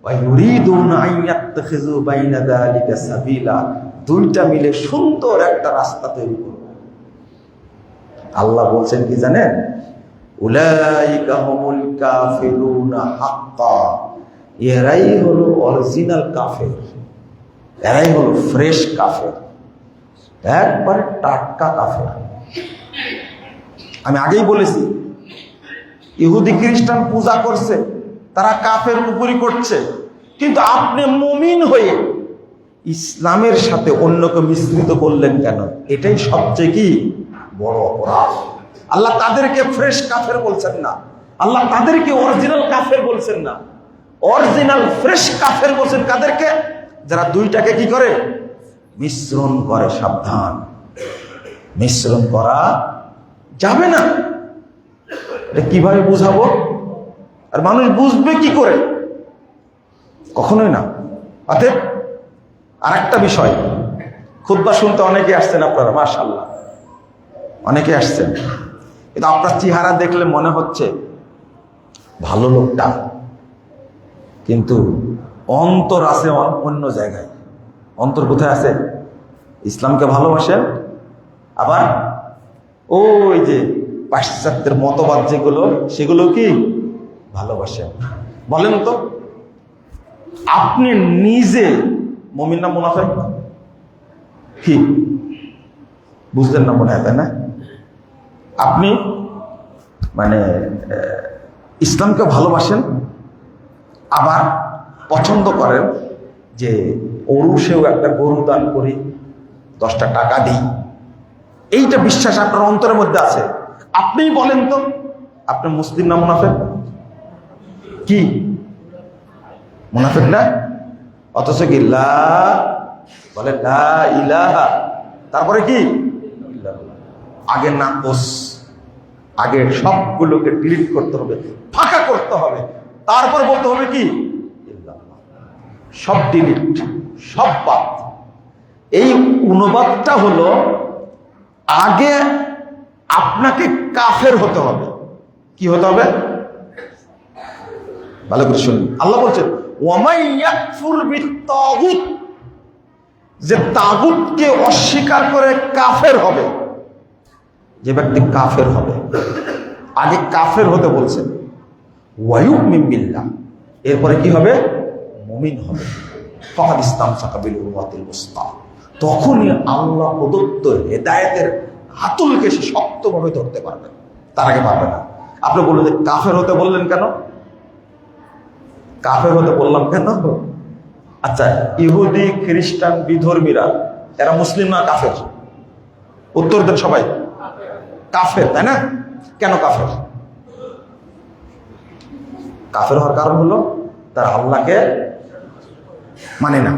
ওয়া ইউরিদুনা আন ইয়াত্তাখিযু বাইনা যালিকা সাবিলা, দুইটা মিলে সুন্দর একটা রাস্তা তৈরি করব। আল্লাহ বলছেন কি জানেন? উলাইকা হুমুল কাফিরুনা হাক্কা, এরাই হলো অরিজিনাল কাফের, এরাই হলো ফ্রেশ কাফের, একবারে টাটকা কাফের। আমি আগেই বলেছি, ইহুদি খ্রিস্টান পূজা করছে, তারা কাফের উপরি করছে, কিন্তু আপনি মুমিন হয়ে ইসলামের সাথে অন্যকে মিশ্রিত করলেন কেন? এটাই সবচেয়ে কি বড় অপরাধ। আল্লাহ তাদেরকে ফ্রেশ কাফের বলছেন না, আল্লাহ তাদেরকে অরিজিনাল কাফের বলছেন না, অরিজিনাল ফ্রেশ কাফের বলছেন কাদেরকে? যারা দুইটাকে কি করে মিশ্রণ করে। সাবধান, মিশ্রণ করা যাবে না। এটা কিভাবে বুঝাবো? আর মানুষ বুঝবে কি করে? কখনোই না। অতএব আর একটা বিষয়, খুতবা শুনতে অনেকে আসছেন আপনারা, মাশাআল্লাহ অনেকে আসছেন, কিন্তু আপনার চেহারা দেখলে মনে হচ্ছে ভালো লোকটা, কিন্তু অন্তর আছে অন্য জায়গায়। অন্তর কোথায় আছে? ইসলামকে ভালোবাসেন, আবার ওই যে পাশ্চাত্যের মতবাদ যেগুলো, সেগুলো কি ভালোবাসেন। বলেন তো, আপনি নিজে মুমিন না মুনাফিক? কি বুঝলেন না মনে হয়, তাই না? আপনি মানে ইসলামকে ভালোবাসেন, আবার পছন্দ করেন যে ওরুষেও একটা গরু দান করি, 10টা টাকা দিই, এইটা বিশ্বাস আপনার অন্তরের মধ্যে আছে। আপনিই বলেন তো, আপনি মুসলিম না মুনাফিক? কি মুনাফিক না? অথচ কি লা বলে লা ইলাহা, তারপরে কি আগে নাকস, আগে সবগুলোকে ডিলিট করতে হবে, ফাঁকা করতে হবে, তারপর বলতে হবে কি সব ডিলিট, সব বাদ। এই অনুবাদটা হলো আগে আপনাকে কাফের হতে হবে। কি হতে হবে? ভালো করে শুনুন, আল্লাহ বলছেন ওয়ামাই ইয়াকফুর বিত্তাগুত, যে তাগুতকে অস্বীকার করে কাফের হবে, যে ব্যক্তি কাফের হবে, আগে কাফের হতে বলছেন, ওয়ায়ুমিন বিল্লাহ, এরপরে কি হবে? মুমিন হবে। ফাকাদ ইসতামসাকা বিল উরওয়াতিল উসকা, তখনই আল্লাহ প্রদত্ত হেদায়েতের হাতুলকে সে শক্তভাবে ধরতে পারবে, তার আগে পারবে না। আপনি বললেন যে কাফের হতে বললেন কেন? কাফের হতে বললাম কেন? আচ্ছা, ইহুদি খ্রিস্টান বিধর্মীরা এরা মুসলিম না কাফের? উত্তর দেন সবাই। কাফের, তাই না? কেন কাফের? কাফের হওয়ার কারণ হলো তারা আল্লাহকে মানে না,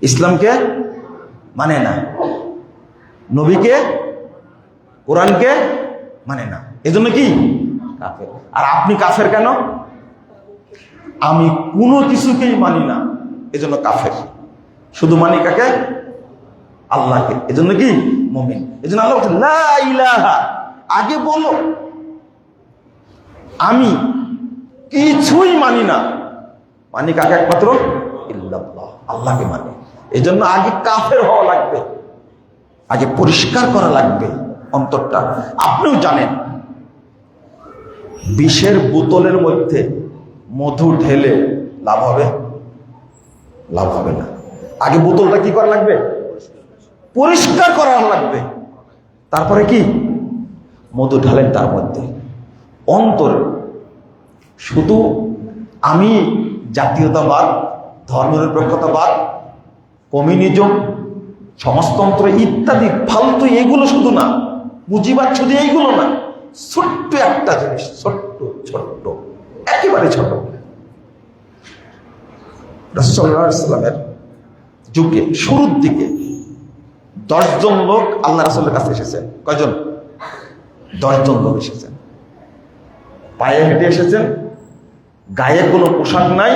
ইসলামকে মানে না, নবীকে, কোরআনকে মানে না, এজন্য কি কাফের। আর আপনি কাফের কেন? আমি কোনো কিছুকেই মানি না, এজন্য কাফের। শুধু মানি কাকে? আল্লাহকে, এজন্য কি মুমিন। এজন্য আল্লাহ বলছেন লা ইলাহা, আগে বলো আমি কিছুই মানি না, মানি কাকে? একমাত্র ইল্লাল্লাহ, আল্লাহকে মানি। এজন্য আগে কাফের হওয়া লাগবে, আগে পরিষ্কার করা লাগবে অন্তরটা। আপনিও জানেন বিষের বোতলের মধ্যে মধু ঢেলে লাভ হবে? লাভ হবে না। আগে বোতলটা কি করা লাগবে? পরিষ্কার করা লাগবে, তারপরে কি মধু ঢালেন তার মধ্যে। অন্তর শুধু আমি জাতীয়তাবাদ, ধর্মনিরপেক্ষতাবাদ, কমিউনিজম, সমাজতন্ত্র ইত্যাদি ফালতু এগুলো শুধু না, মুজিবাদ শুধু এইগুলো না, ছোট্ট একটা জিনিস, ছোট্ট ছোট্ট একেবারে ছোট। রাসূল সাল্লাল্লাহু আলাইহি ওয়াসাল্লামের যুগে শুরুর দিকে 10 জন লোক আল্লাহ রাসূলের কাছে এসেছেন। কয়জন? 10 জন লোক এসেছেন। পায়ে হেঁটে এসেছেন, গায়ে কোনো পোশাক নাই,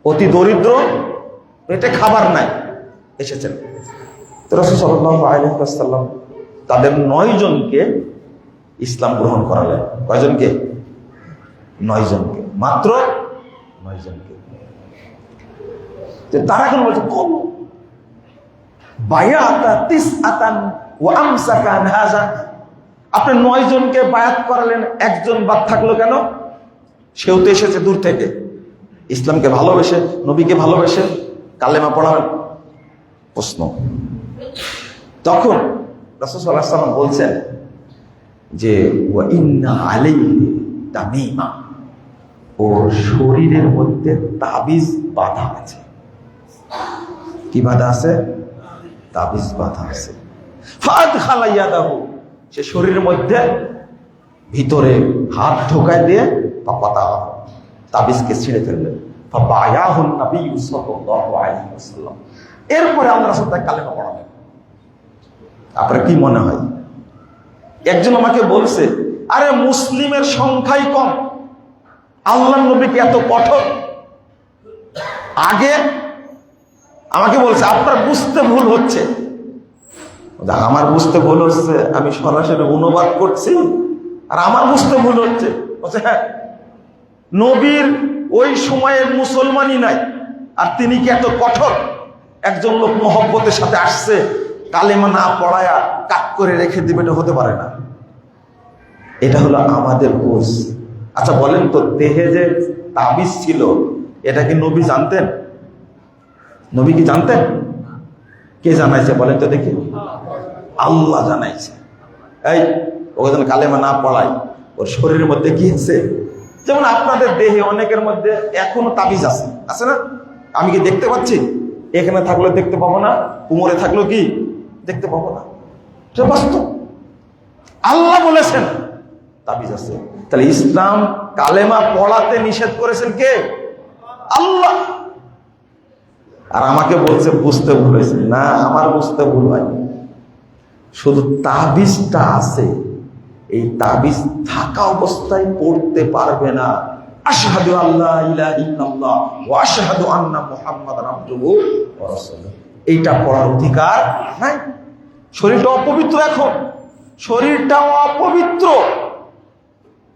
অতি দরিদ্র, পেটে খাবার নাই, এসেছেন। তো রাসূল সাল্লাল্লাহু আলাইহি ওয়াসাল্লাম তাদের 9 জনকে ইসলাম গ্রহণ করালেন। কয়জনকে? 9 জনকে, মাত্র 9 জনকে। তারা এখন বলছে কোন বায়াতা তিসআতান ওয়া আমসাকা আন হাযা, আপনি 9 জনকে বায়াত করালেন, একজন বাদ থাকলো কেন? সেও তো এসেছে দূর থেকে, ইসলামকে ভালোবেসে, নবীকে ভালোবেসে কালেমা পড়াবেন। প্রশ্ন, তখন রাসূল সাল্লাল্লাহু আলাইহি ওয়াসাল্লাম বলছেন যে ওয়া ইন্না আলাইহি তামিমা, ওর শরীরের মধ্যে তাবিজ বাঁধা আছে। কি বাঁধা আছে? তাবিজ বাঁধা আছে। ফাদখালা ইয়াদাহু, সে শরীরের মধ্যে ভিতরে হাত ঢোকায় দিয়ে পাপাতা তাবিজকে ছিঁড়ে ফেললেন। ফাবায়াহুন নবী সাল্লাল্লাহু আলাইহি ওয়াসাল্লাম, এরপরে আল্লাহ রাসূল তাকে কালেমা পড়ালেন। আপনার কি মনে হয়? একজন আমাকে বলছে, আরে মুসলিমের সংখ্যাই কম, আল্লাহর নবীকে এত কঠোর। আগে আমাকে বলছে আপনার বুঝতে ভুল হচ্ছে। আমার বুঝতে ভুল হচ্ছে, আমি সরাসরি অনুবাদ করছি, আর আমার বুঝতে ভুল হচ্ছে। বলছে হ্যাঁ, নবীর ওই সময়ের মুসলমানই নাই, আর তিনি কি এত কঠোর? একজন লোক মহব্বতের সাথে আসছে, কালেমা না পড়ায়া কাট করে রেখে দিবে, এটা হতে পারে না। এটা হলো আমাদের বুঝ। আচ্ছা বলেন তো, দেহে যে তাবিজ ছিল এটা কি নবী জানতেন? নবী কি জানতেন? কে জানাইছে বলেন তো দেখি? আল্লাহ জানাইছে। এই ওকে যেন কালেমা না পড়াই, ওর শরীরের মধ্যে কি আছে? যেমন আপনাদের দেহে অনেকের মধ্যে এখনো তাবিজ আছে, আছে না? আমি কি দেখতে পাচ্ছি? এখানে থাকলে দেখতে পাবো না, কোমরে থাকলো কি দেখতে পাবো না, এটা বাস্তব। আল্লাহ বলেছেন তাবিজ আছে। তাহলে ইসলাম কালেমা পড়াতে নিষেধ করেছেন কে? আল্লাহ। আর আমাকে বলছে বুঝতে ভুল হয়েছে। না, আমার বুঝতে ভুল হয়নি, শুধু তাবিজটা আছে, এই তাবিজ থাকা অবস্থায় পড়তে পারবে না। আশহাদু আল্লা ইলাহা ইল্লাল্লাহ ওয়া আশহাদু আন্না মুহাম্মাদান আবদুহু ওয়া রাসূলুহু, এইটা পড়ার অধিকার নাই। শরীরটা অপবিত্র, এখন শরীরটা অপবিত্র,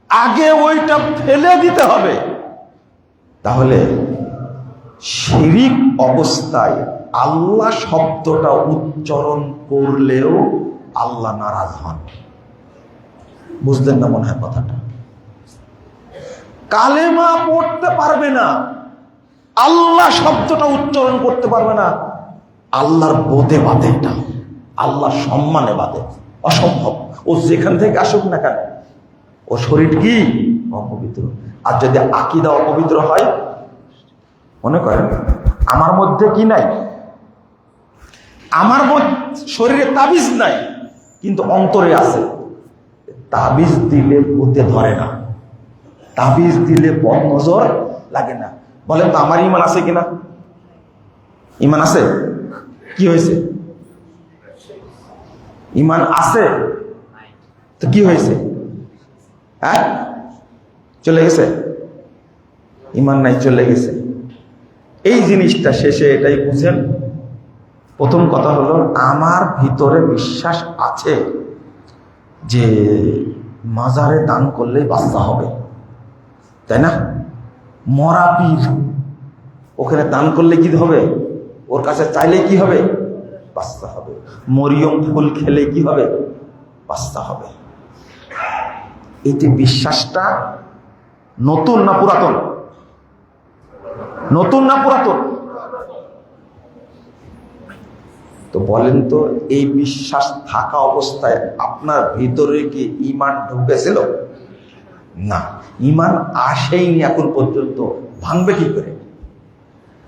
আগে ওইটা ফেলে দিতে হবে, তাহলে শিরিক অবস্থায় আল্লাহ শব্দটা উচ্চারণ করলেও আল্লাহ নারাজ হন। বুঝলেন না মনে হয় কথাটা? কালেমা পড়তে পারবে না, আল্লাহ শব্দটা উচ্চারণ করতে পারবে না, আল্লাহর বোধে বাদে, এটা আল্লাহর সম্মানে বাদে, অসম্ভব। ও যেখান থেকে আসুক না কেন, ও শরীর কি অপবিত্র। আর যদি আকীদা অপবিত্র হয়, মনে করেন আমার মধ্যে কি নাই, আমার শরীরে তাবিজ নাই কিন্তু অন্তরে আছে। তাবিজ দিলে ভূতে ধরে না, তাবিজ দিলে বদনজর লাগে না। বলেন তো আমার ঈমান আছে কিনা? ঈমান আছে? কি হয়েছে? ঈমান আছে তো কি হয়েছে? হ্যাঁ, চলে গেছে? ঈমান নাই, চলে গেছে। এই জিনিসটা শেষে এটাই বুঝেন, প্রথম কথা হলো আমার ভিতরে বিশ্বাস আছে যে মাজারে দান করলেই বাচ্চা হবে, তাই না? মরা পীর, ওখানে দান করলে কি হবে? ওর কাছে চাইলে কি হবে? বাচ্চা হবে। মরিয়ম ফুল খেলে কি হবে? বাচ্চা হবে। এই যে বিশ্বাসটা নতুন না পুরাতন? নতুন না পুরাতন? তো বলেন তো, এই বিশ্বাস থাকা অবস্থায় আপনার ভিতরে কি ঈমান ঢুকেছিল? না, ঈমান আসেইনি এখন পর্যন্ত। ভাঙবে কি করে?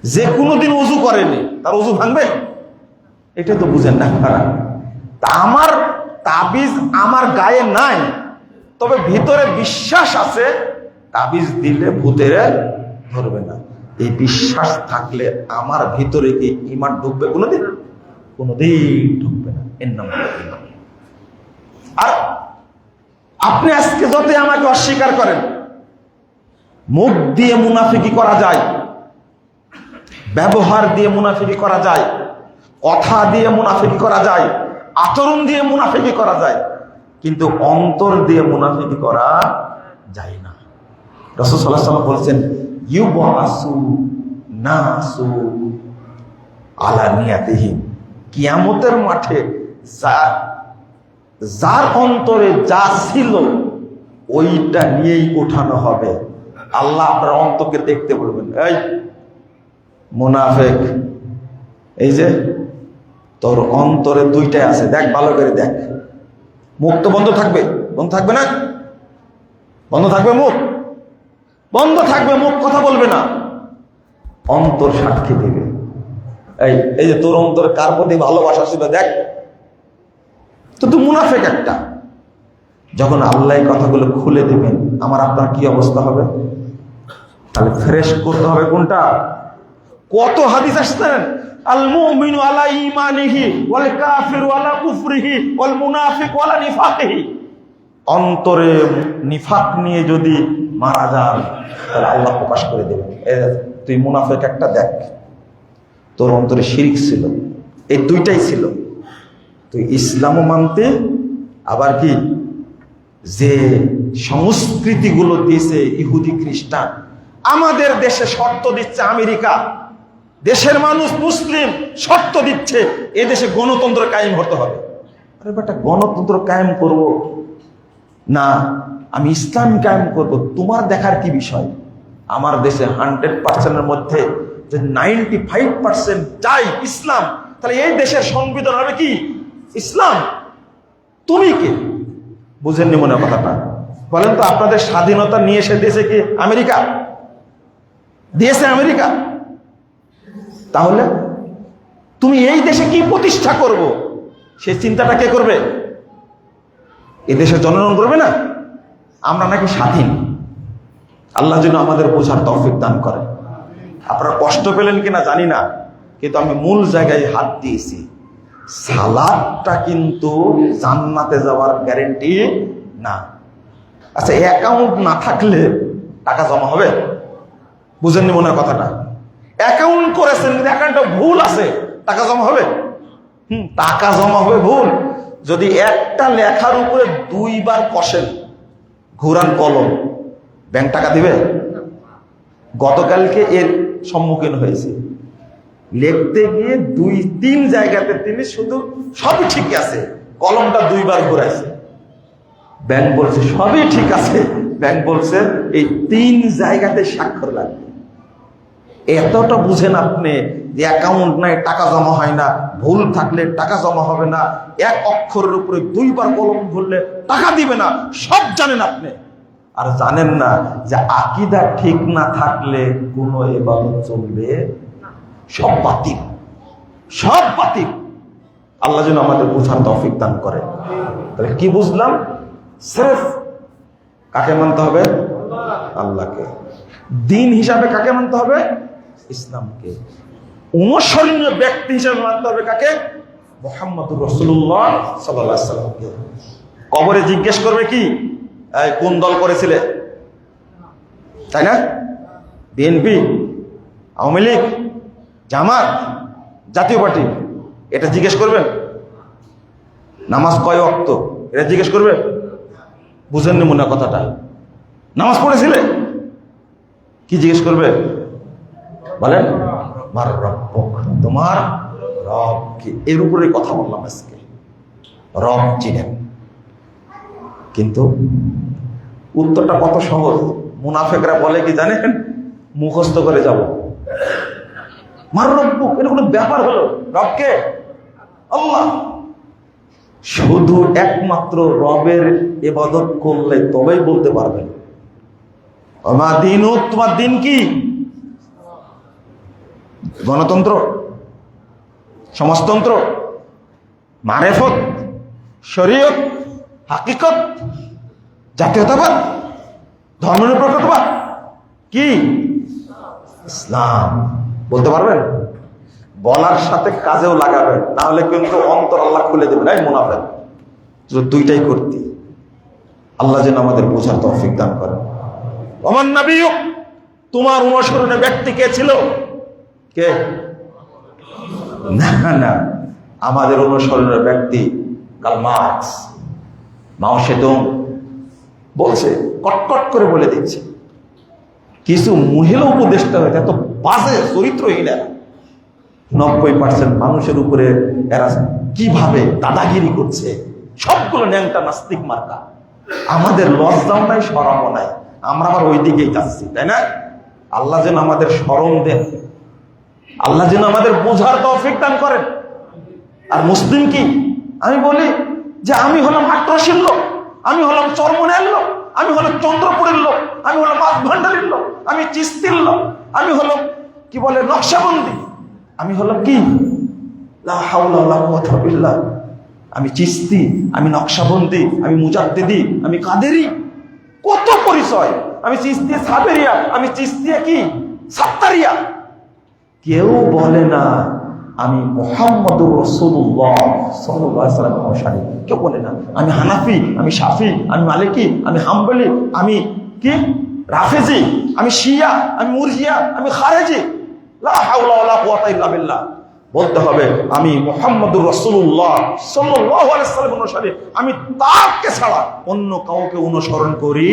যে কোনোদিন ওযু করেনি তার ওযু ভাঙবে? এটা তো বুঝেন না আপনারা। তা আমার তাবিজ আমার গায়ে নাই, তবে ভিতরে বিশ্বাস আছে তাবিজ দিলে ভূতেরে ধরবে না। এই বিশ্বাস থাকলে আমার ভিতরে কি ঈমান ঢুকবে কোনোদিন? কোনোদিন ঢুকবে না। এর নাম হলো ঈমান। আর আপনি আজকে যতই আমাকে অস্বীকার করেন, মুখ দিয়ে মুনাফিকি করা যায়, ব্যবহার দিয়ে মুনাফিকি করা যায়, কথা দিয়ে মুনাফিকি করা যায়, আচরণ দিয়ে মুনাফিকি করা যায়, কিন্তু অন্তর দিয়ে মুনাফিকি করা যায় না। রাসূল সাল্লাল্লাহু আলাইহি ওয়াসাল্লাম বলেছেন, ইউবআসু নাসু আলা নিয়াতিহিম, কিয়ামতের মাঠে যার অন্তরে যা ছিল ওইটা নিয়েই উঠানো হবে। আল্লাহ আপনার অন্তরকে দেখতে বলবেন, এই মুনাফিক, এই যে তোর অন্তরে দুইটাই আছে, দেখ ভালো করে দেখ। মুখ তো বন্ধ থাকবে, বন্ধ থাকবে না? বন্ধ থাকবে মুখ, বন্ধ থাকবে মুখ, কথা বলবে না। অন্তর সাক্ষী দেবে, এই যে তোর অন্তরে কার প্রতি ভালোবাসা ছিল দেখ। তো তুই মুনাফিক একটা। যখন আল্লাহ কথাগুলো খুলে দিবেন, আমার আপনার কি অবস্থা হবে? তাহলে ফ্রেশ করতে হবে কোনটা? কত হাদিস আসছেন, আল মুমিনু আলা ঈমানিহি ওয়াল কাফিরু আলা কুফরিহি ওয়াল মুনাফিকু আলা নিফাকিহি। অন্তরে নিফাক নিয়ে যদি মারা যান তাহলে আল্লাহ প্রকাশ করে দেবেন, তুই মুনাফিক একটা, দেখ তোর অন্তরে শিরিক ছিল, এই দুইটাই ছিল। তুই ইসলামও মানতে, আবার কি যে সংস্কৃতিগুলো দিয়েছে ইহুদি খ্রিস্টান, আমাদের দেশে শর্ত দিচ্ছে আমেরিকা, দেশের মানুষ মুসলিম, শর্ত দিচ্ছে এদেশে গণতন্ত্র কায়েম হতে হবে। আরে বেটা, গণতন্ত্র কায়েম করব না আমি ইসলাম কায়েম করব, তোমার দেখার কি বিষয়? আমার দেশে 100%-এর মধ্যে যে 95% চাই ইসলাম, তাহলে এই দেশের সংবিধান হবে কি? ইসলাম। তুমি কে? বুঝেননি মনে কথাটা? বলেন তো, আপনাদের স্বাধীনতা নিয়ে এসে দিয়েছে কি আমেরিকা? দিয়েছে আমেরিকা? তাহলে তুমি এই দেশে কি প্রতিষ্ঠা করব, সেই চিন্তাটা কে করবে? এই দেশের জনগণ করবে না? আমরা নাকি স্বাধীন। আল্লাহ যেন আমাদের বোঝার তৌফিক দান করে। আপনারা কষ্ট পেলেন কিনা জানি না, কিন্তু আমি মূল জায়গায় হাত দিয়েছি। সালাদটা কিন্তু জান্নাতে যাওয়ার গ্যারেন্টি না। আচ্ছা, অ্যাকাউন্ট না থাকলে টাকা জমা হবে? বুঝেননি মনে হয় কথাটা? অ্যাকাউন্ট করেছেন কিন্তু অ্যাকাউন্টে ভুল আছে, টাকা জমা হবে? টাকা জমা হবে ভুল। যদি একটা লেখার উপরে 2 বার কষেন, ঘুরান কলম, ব্যাংক টাকা দিবে? গতকালকে এর সম্মুখীন হয়েছে। লিখতে গিয়ে 2-3 জায়গাতে তিনি শুধু সবই ঠিক আছে, কলমটা 2 বার ঘুরাইছে। ব্যাংক বলছে সবই ঠিক আছে, ব্যাংক বলছে এই 3 জায়গাতে স্বাক্ষর লাগবে। এতটা বুঝেন আপনি যে অ্যাকাউন্ট নাই, টাকা জমা হয় না, ভুল থাকলে টাকা জমা হবে না, এক অক্ষরের উপরে 2 বার কলম ঘুরলে টাকা দিবে না, সব জানেন আপনি। আর জানেন না যে আকীদা ঠিক না থাকলে কোনো ইবাদত চলবে, সব বাতিল, সব বাতিল। আল্লাহ যেন আমাদের বুঝার তৌফিক দান করে। তাহলে কি বুঝলাম? সির্ফ কাকে মানতে হবে? আল্লাহকে। দিন হিসাবে কাকে মানতে হবে? ইসলামকে। অনুসরণীয় ব্যক্তি হিসাবে মানতে হবে কাকে? মুহাম্মদুর রাসূলুল্লাহ সাল্লাল্লাহু আলাইহি ওয়াসাল্লামকে। কবরে জিজ্ঞেস করবে কি, এই কোন দল করেছিলে, তাই না? বিএনপি, আওয়ামী লীগ, জামাত, জাতীয় পার্টি, এটা জিজ্ঞেস করবেন? নামাজ কয় ওয়াক্ত, এটা জিজ্ঞেস করবে? বুঝেননি মনে কথাটা? নামাজ পড়েছিলে, কি জিজ্ঞেস করবে? বলেন মার রব্বুক, তোমার রব কি? এর উপরে কথা বললাম আজকে। রব চিনেন, কিন্তু উত্তরটা কত সহজ। মুনাফিকরা বলে কি জানেন? মুখস্থ করে যাব। মার রব্বুক, এটা কোনো ব্যাপার হলো? রবকে আল্লাহ। শুধু একমাত্র রবের ইবাদত করলে তবেই বলতে পারবেন আমা দিনুক, তোমার দিন কি? গণতন্ত্র, সমাজতন্ত্র, মারেফত, শরীয়ত, হাকিকত, জাতীয়তাবাদ, ধর্মনিরপেক্ষতাবাদ, কি? ইসলাম। বলতে পারবেন? বলার সাথে কাজেও লাগাবেন, নাহলে কিন্তু অন্তর আল্লাহ খুলে দেবেন। এই মুনাফিক, দুইটাই করতে। আল্লাহ যেন আমাদের বোঝার তৌফিক দান করেন। ওমান নবিয়্যুক, তোমার অনুসরণে ব্যক্তি কে ছিল? কে? না না, আমাদের অনুসরণের ব্যক্তি কার্ল মার্কস, মাও সেতুং বলছে, কটকট করে বলে দিচ্ছে। কিছু মহিলা উপদেষ্টা হয়েছে এত বাজে চরিত্রহীন, 90% মানুষের উপরে এরা কিভাবে দাদাগিরি করছে, সবগুলো ন্যাংটা নাস্তিক মার্কা। আমাদের লজ্জাও নাই, শরমও নাই, আমরা আবার ওই দিকেই যাচ্ছি, তাই না? আল্লাহ যেন আমাদের শরম দেন, আল্লাহ যেন আমাদের বোঝার তৌফিক দান করেন। আর মুসলিম কি? আমি বলি যে আমি হলাম আট্রাসীর লোক, আমি হলাম চরমনের লোক, আমি হলাম চন্দ্রপুরের লোক, আমি হলাম বাগভান্ডারির লোক, আমি চিস্তির লোক, আমি হলাম কি বলে নকশাবন্দি, আমি হলাম কি লা হাওলা ওয়ালা কুওয়াতা বিল্লাহ, আমি চিস্তি, আমি নকশাবন্দি, আমি মুজাদ্দিদি, আমি কাদেরি, কত পরিচয়। আমি চিস্তিয়া সাবেরিয়া, আমি চিস্তিয়া কি সাত্তারিয়া। কেউ বলে না আমি মুহাম্মদুর রাসূলুল্লাহ সাল্লাল্লাহু আলাইহি ওয়াসাল্লামের অনুসারী, কেউ বলে না আমি হানাফি, আমি শাফি, আমি মালিকি, আমি হাম্বলি, আমি কি রাফেজি, আমি শিয়া, আমি মুরজিয়া, আমি খারেজি। লা হাওলা ওয়ালা কুওয়াতা ইল্লা বিল্লাহ। বলতে হবে আমি মুহাম্মদুর রাসূলুল্লাহ সাল্লাল্লাহু আলাইহি ওয়াসাল্লামের অনুসারী, আমি তাকে ছাড়া অন্য কাউকে অনুসরণ করি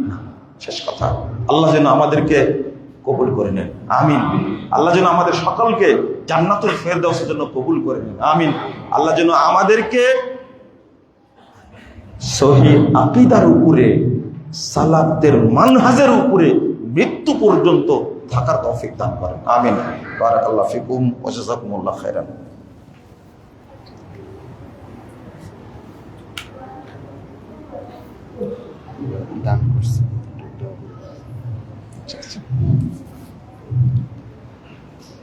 না। শেষ কথা। আল্লাহ যেন আমাদেরকে কবুল করে নেন, আমিন। আল্লাহ যেন আমাদের সকলকে জান্নাতুল ফেরদাউসের জন্য কবুল করে নেন, আমিন। আল্লাহ যেন আমাদেরকে সহিহ আকীদার উপরে, সালাফদের মানহাজের উপরে মৃত্যু পর্যন্ত থাকার তৌফিক দান করেন, আমিন। বারাকাল্লাহু ফিকুম ওয়া জাযাকুমুল্লাহু খাইরান। দান করছি।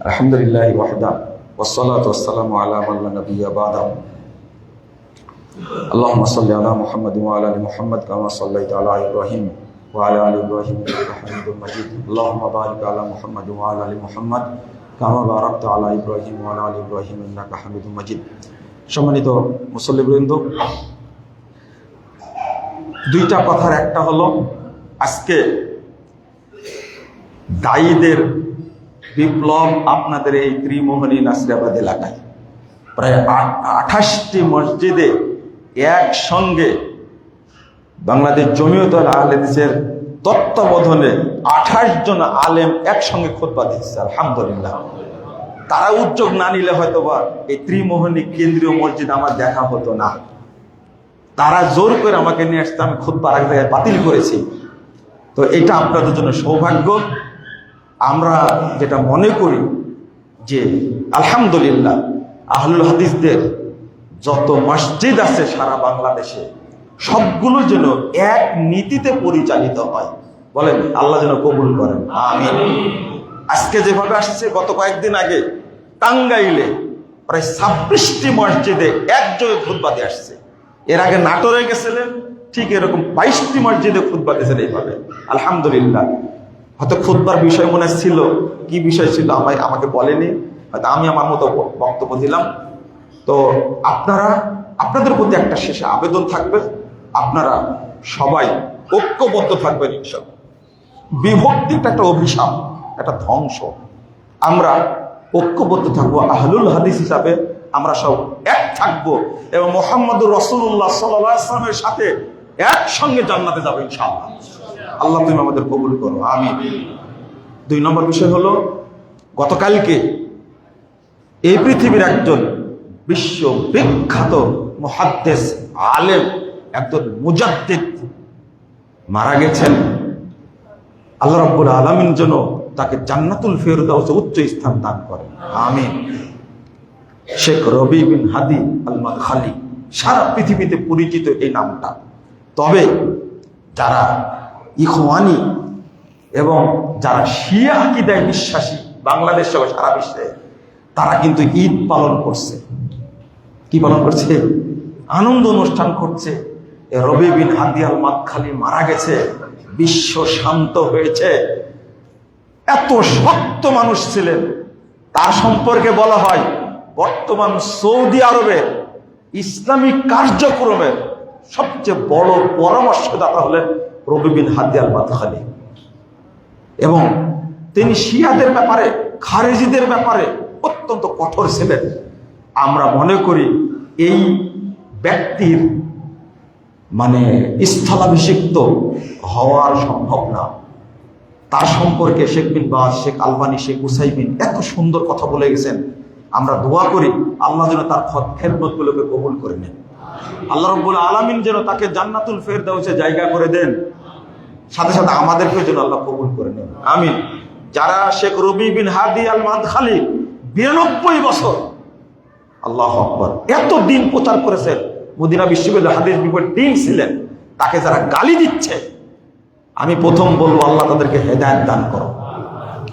আলহামদুলিল্লাহ ওয়াহদা ওয়াসসালাতু ওয়াসসালামু আলা মান লা নাবিয়্যা বা'দাহু। আল্লাহুম্মা সাল্লি আলা মুহাম্মাদ ওয়া আলা আলি মুহাম্মাদ কামা সাল্লাইতা আলা ইব্রাহিম ওয়া আলা আলি ইব্রাহিম ইন্নাকা হামিদুম মাজিদ। আল্লাহুম্মা বারিক আলা মুহাম্মাদ ওয়া আলা আলি মুহাম্মাদ কামা বারাকতা আলা ইব্রাহিম ওয়া আলা আলি ইব্রাহিম ইন্নাকা হামিদুম মাজিদ। সম্মানিত মুসল্লিবৃন্দ, দুইটা কথার একটা হলো আজকে দায়ীদের বিপ্লব আপনাদের এই ত্রিমোহনী নাসিরাবাদ এলাকায় প্রায় 28টি মসজিদে একসঙ্গে বাংলাদেশ জমিয়তুল আহলে হাদিসের তত্ত্বাবধানে 28 জন আলেম একসঙ্গে খুতবা দিচ্ছে, আলহামদুলিল্লাহ। তারা উদ্যোগ না নিলে হয়তোবা এই ত্রিমোহনী কেন্দ্রীয় মসজিদ আমার দেখা হতো না। তারা জোর করে আমাকে নিয়ে আসতে, আমি খুতবা এক জায়গায় বাতিল করেছি। তো এটা আপনাদের জন্য সৌভাগ্য। আমরা যেটা মনে করি যে আলহামদুলিল্লাহ আহলুল হাদিসদের যত মসজিদ আছে সারা বাংলাদেশে সবগুলো যেন এক নীতিতে পরিচালিত হয়। বলেন আল্লাহ যেন কবুল করেন, আমিন। আজকে যেভাবে আসছে, গত কয়েকদিন আগে টাঙ্গাইলে প্রায় 26টি মসজিদে একযোগে খুতবা দিয়ে আসছে। এর আগে নাটোরে গেছিলেন, ঠিক এরকম 22টি মসজিদে খুতবা দিয়েছেন এইভাবে, আলহামদুলিল্লাহ। হয়তো খুতবার বিষয় মনে ছিল, কি বিষয় ছিল আমাকে বলেনি, হয়তো আমি আমার মতো বক্তব্য দিলাম। তো আপনাদের প্রতি একটা শেষে আবেদন থাকবে, আপনারা সবাই ঐক্যবদ্ধ থাকবেন ইনশাআল্লাহ। বিভক্তিটা একটা অভিশাপ, একটা ধ্বংস। আমরা ঐক্যবদ্ধ থাকবো, আহলুল হাদিস হিসাবে আমরা সব এক থাকবো এবং মুহাম্মদুর রাসূলুল্লাহ সাল্লাল্লাহু আলাইহি ওয়াসাল্লামের সাথে একসঙ্গে জান্নাতে যাবো ইনশাআল্লাহ। আল্লাহ তুমি আমাদের কবুল করো, আমিন। 2 নম্বর বিষয় হলো, গতকালকে এই পৃথিবীর একজন বিশ্ববিখ্যাত মুহাদ্দিস আলেম, একজন মুজাদ্দিদ মারা গেছেন। আল্লাহ রাব্বুল আলামিন যেন তাকে জান্নাতুল ফেরদাউসে উচ্চ স্থান দান করেন, আমিন। শেখ রবি বিন হাদি আল মাদখালি, সারা পৃথিবীতে পরিচিত এই নামটা। তবে যারা ইখওয়ানি এবং যারা শিয়া আকীদায় বিশ্বাসী বাংলাদেশ সহ সারা বিশ্বে, তারা কিন্তু ঈদ পালন করছে। কি পালন করছে? আনন্দ অনুষ্ঠান করছে। রবি বিন হাদি আল মাদখালি মারা গেছে, বিশ্ব শান্ত হয়েছে। এত শক্ত মানুষ ছিলেন। তার সম্পর্কে বলা হয় বর্তমান সৌদি আরবের ইসলামিক কার্যক্রমের সবচেয়ে বড় পরামর্শদাতা হলেন রবি বিন হাদি আল মাদখালি। এবং তিনি শিয়াদের ব্যাপারে, খারেজিদের ব্যাপারে অত্যন্ত কঠোর ছিলেন। আমরা মনে করি এই ব্যক্তির স্থলাভিষিক্ত হওয়ার সম্ভব না। তার সম্পর্কে শেখ বিন বাজ, শেখ আলবানী, শেখ উসাইমিন এত সুন্দর কথা বলে গেছেন। আমরা দোয়া করি আল্লাহ যেন তার খেদমতগুলোকে কবুল করে নেন। আল্লাহ রাব্বুল আলামিন যেন তাকে জান্নাতুল ফেরদাউসে জায়গা করে দেন। সাথে সাথে আমাদেরকে যেন আল্লাহ কবুল করে নেন, আমিন। যারা শেখ রবি বিন হাদি আল মাদখালি 92 বছর, আল্লাহু আকবার, এত দিন প্রচার করেছেন, মদিনা বিশ্ববিদ্যালয় হাদিস বিভাগের ডিন ছিলেন, তাকে যারা গালি দিচ্ছে, আমি প্রথম বলবো আল্লাহ তাদেরকে হেদায়েত দান করো।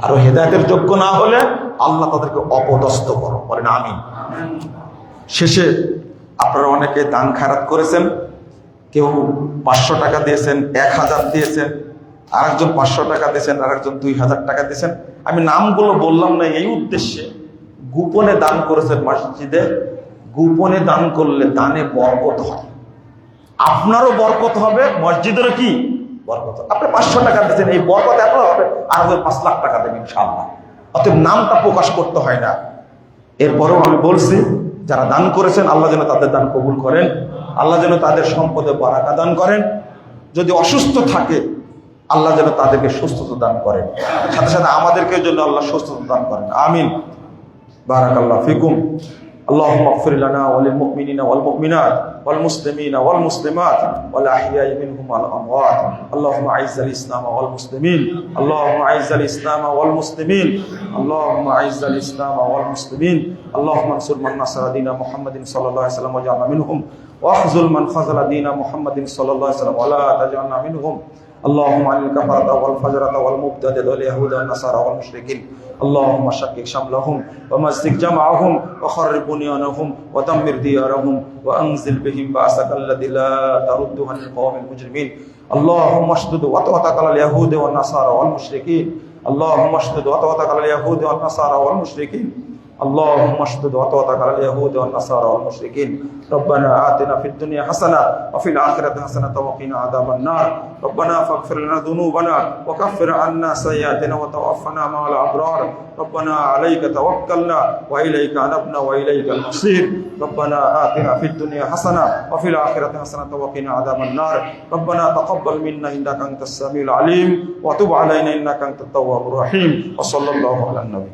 আর হেদায়েতের যোগ্য না হলে আল্লাহ তাদেরকে অপদস্থ করো, বলেন আমিন। শেষে আপনারা অনেকে দান খায়রাত করেছেন। কেউ 500 টাকা দিয়েছেন, 1000 দিয়েছেন, আরেকজন 500 টাকা দিয়েছেন, আরেকজন 2000 টাকা দিয়েছেন। আমি নামগুলো বললাম না এই উদ্দেশ্যে, গোপনে দান করেছেন মসজিদে। গোপনে দান করলে দানে বরকত হয়, আপনারও বরকত হবে, মসজিদেরও কি বরকত। আপনি 500 টাকা দিয়েছেন, এই বরকত এত হবে, আর 5 লাখ টাকা দেবেন ইনশাআল্লাহ। অতএব নামটা প্রকাশ করতে হয় না। এরপরেও আমি বলছি, যারা দান করেছেন আল্লাহ যেন তাদের দান কবুল করেন, আল্লাহ যেন তাদের সম্পদে বারাকা দান করেন। যদি অসুস্থ থাকে আল্লাহ যেন তাদেরকে সুস্থতা দান করেন, সাথে সাথে আমাদেরকে জন্য আল্লাহ সুস্থতা দান করেন, আমিন। বারাকাল্লাহু ফিকুম। اللهم اغفر لنا وللمؤمنين والمؤمنات والمسلمين والمسلمات والأحياء منهم والأموات. اللهم أعز الإسلام والمسلمين، اللهم أعز الإسلام والمسلمين، اللهم أعز الإسلام والمسلمين. اللهم انصر من نصر دين محمد صلى الله عليه وسلم واجعلنا منهم، واخذل من خذل دين محمد صلى الله عليه وسلم ولا تجعلنا منهم. اللهم عن الكفرة والفجرة والمبتدع واليهود والنصارى والمشركين، اللهم شقق شملهم ومزق جمعهم وخرب بنيانهم ودمر ديارهم وانزل بهم بأسك الذي لا ترد عن القوم المجرمين. اللهم اشدد وطأتك على اليهود والنصارى والمشركين، اللهم اشدد وطأتك على اليهود والنصارى والمشركين. اللهم اشدد وطأتك على اليهود والنصارى والمشركين ربنا آتنا في الدنيا حسنة وفي الآخرة حسنة وقنا عذاب النار ربنا فاغفر لنا ذنوبنا وكفر عنا سيئاتنا وتوفنا مع الأبرار ربنا عليك توكلنا وإليك أنبنا وإليك المصير ربنا آتنا في الدنيا حسنة وفي الآخرة حسنة وقنا عذاب النار ربنا تقبل منا إنك أنت السميع العليم وتب علينا إنك أنت التواب الرحيم وصلى الله على النبي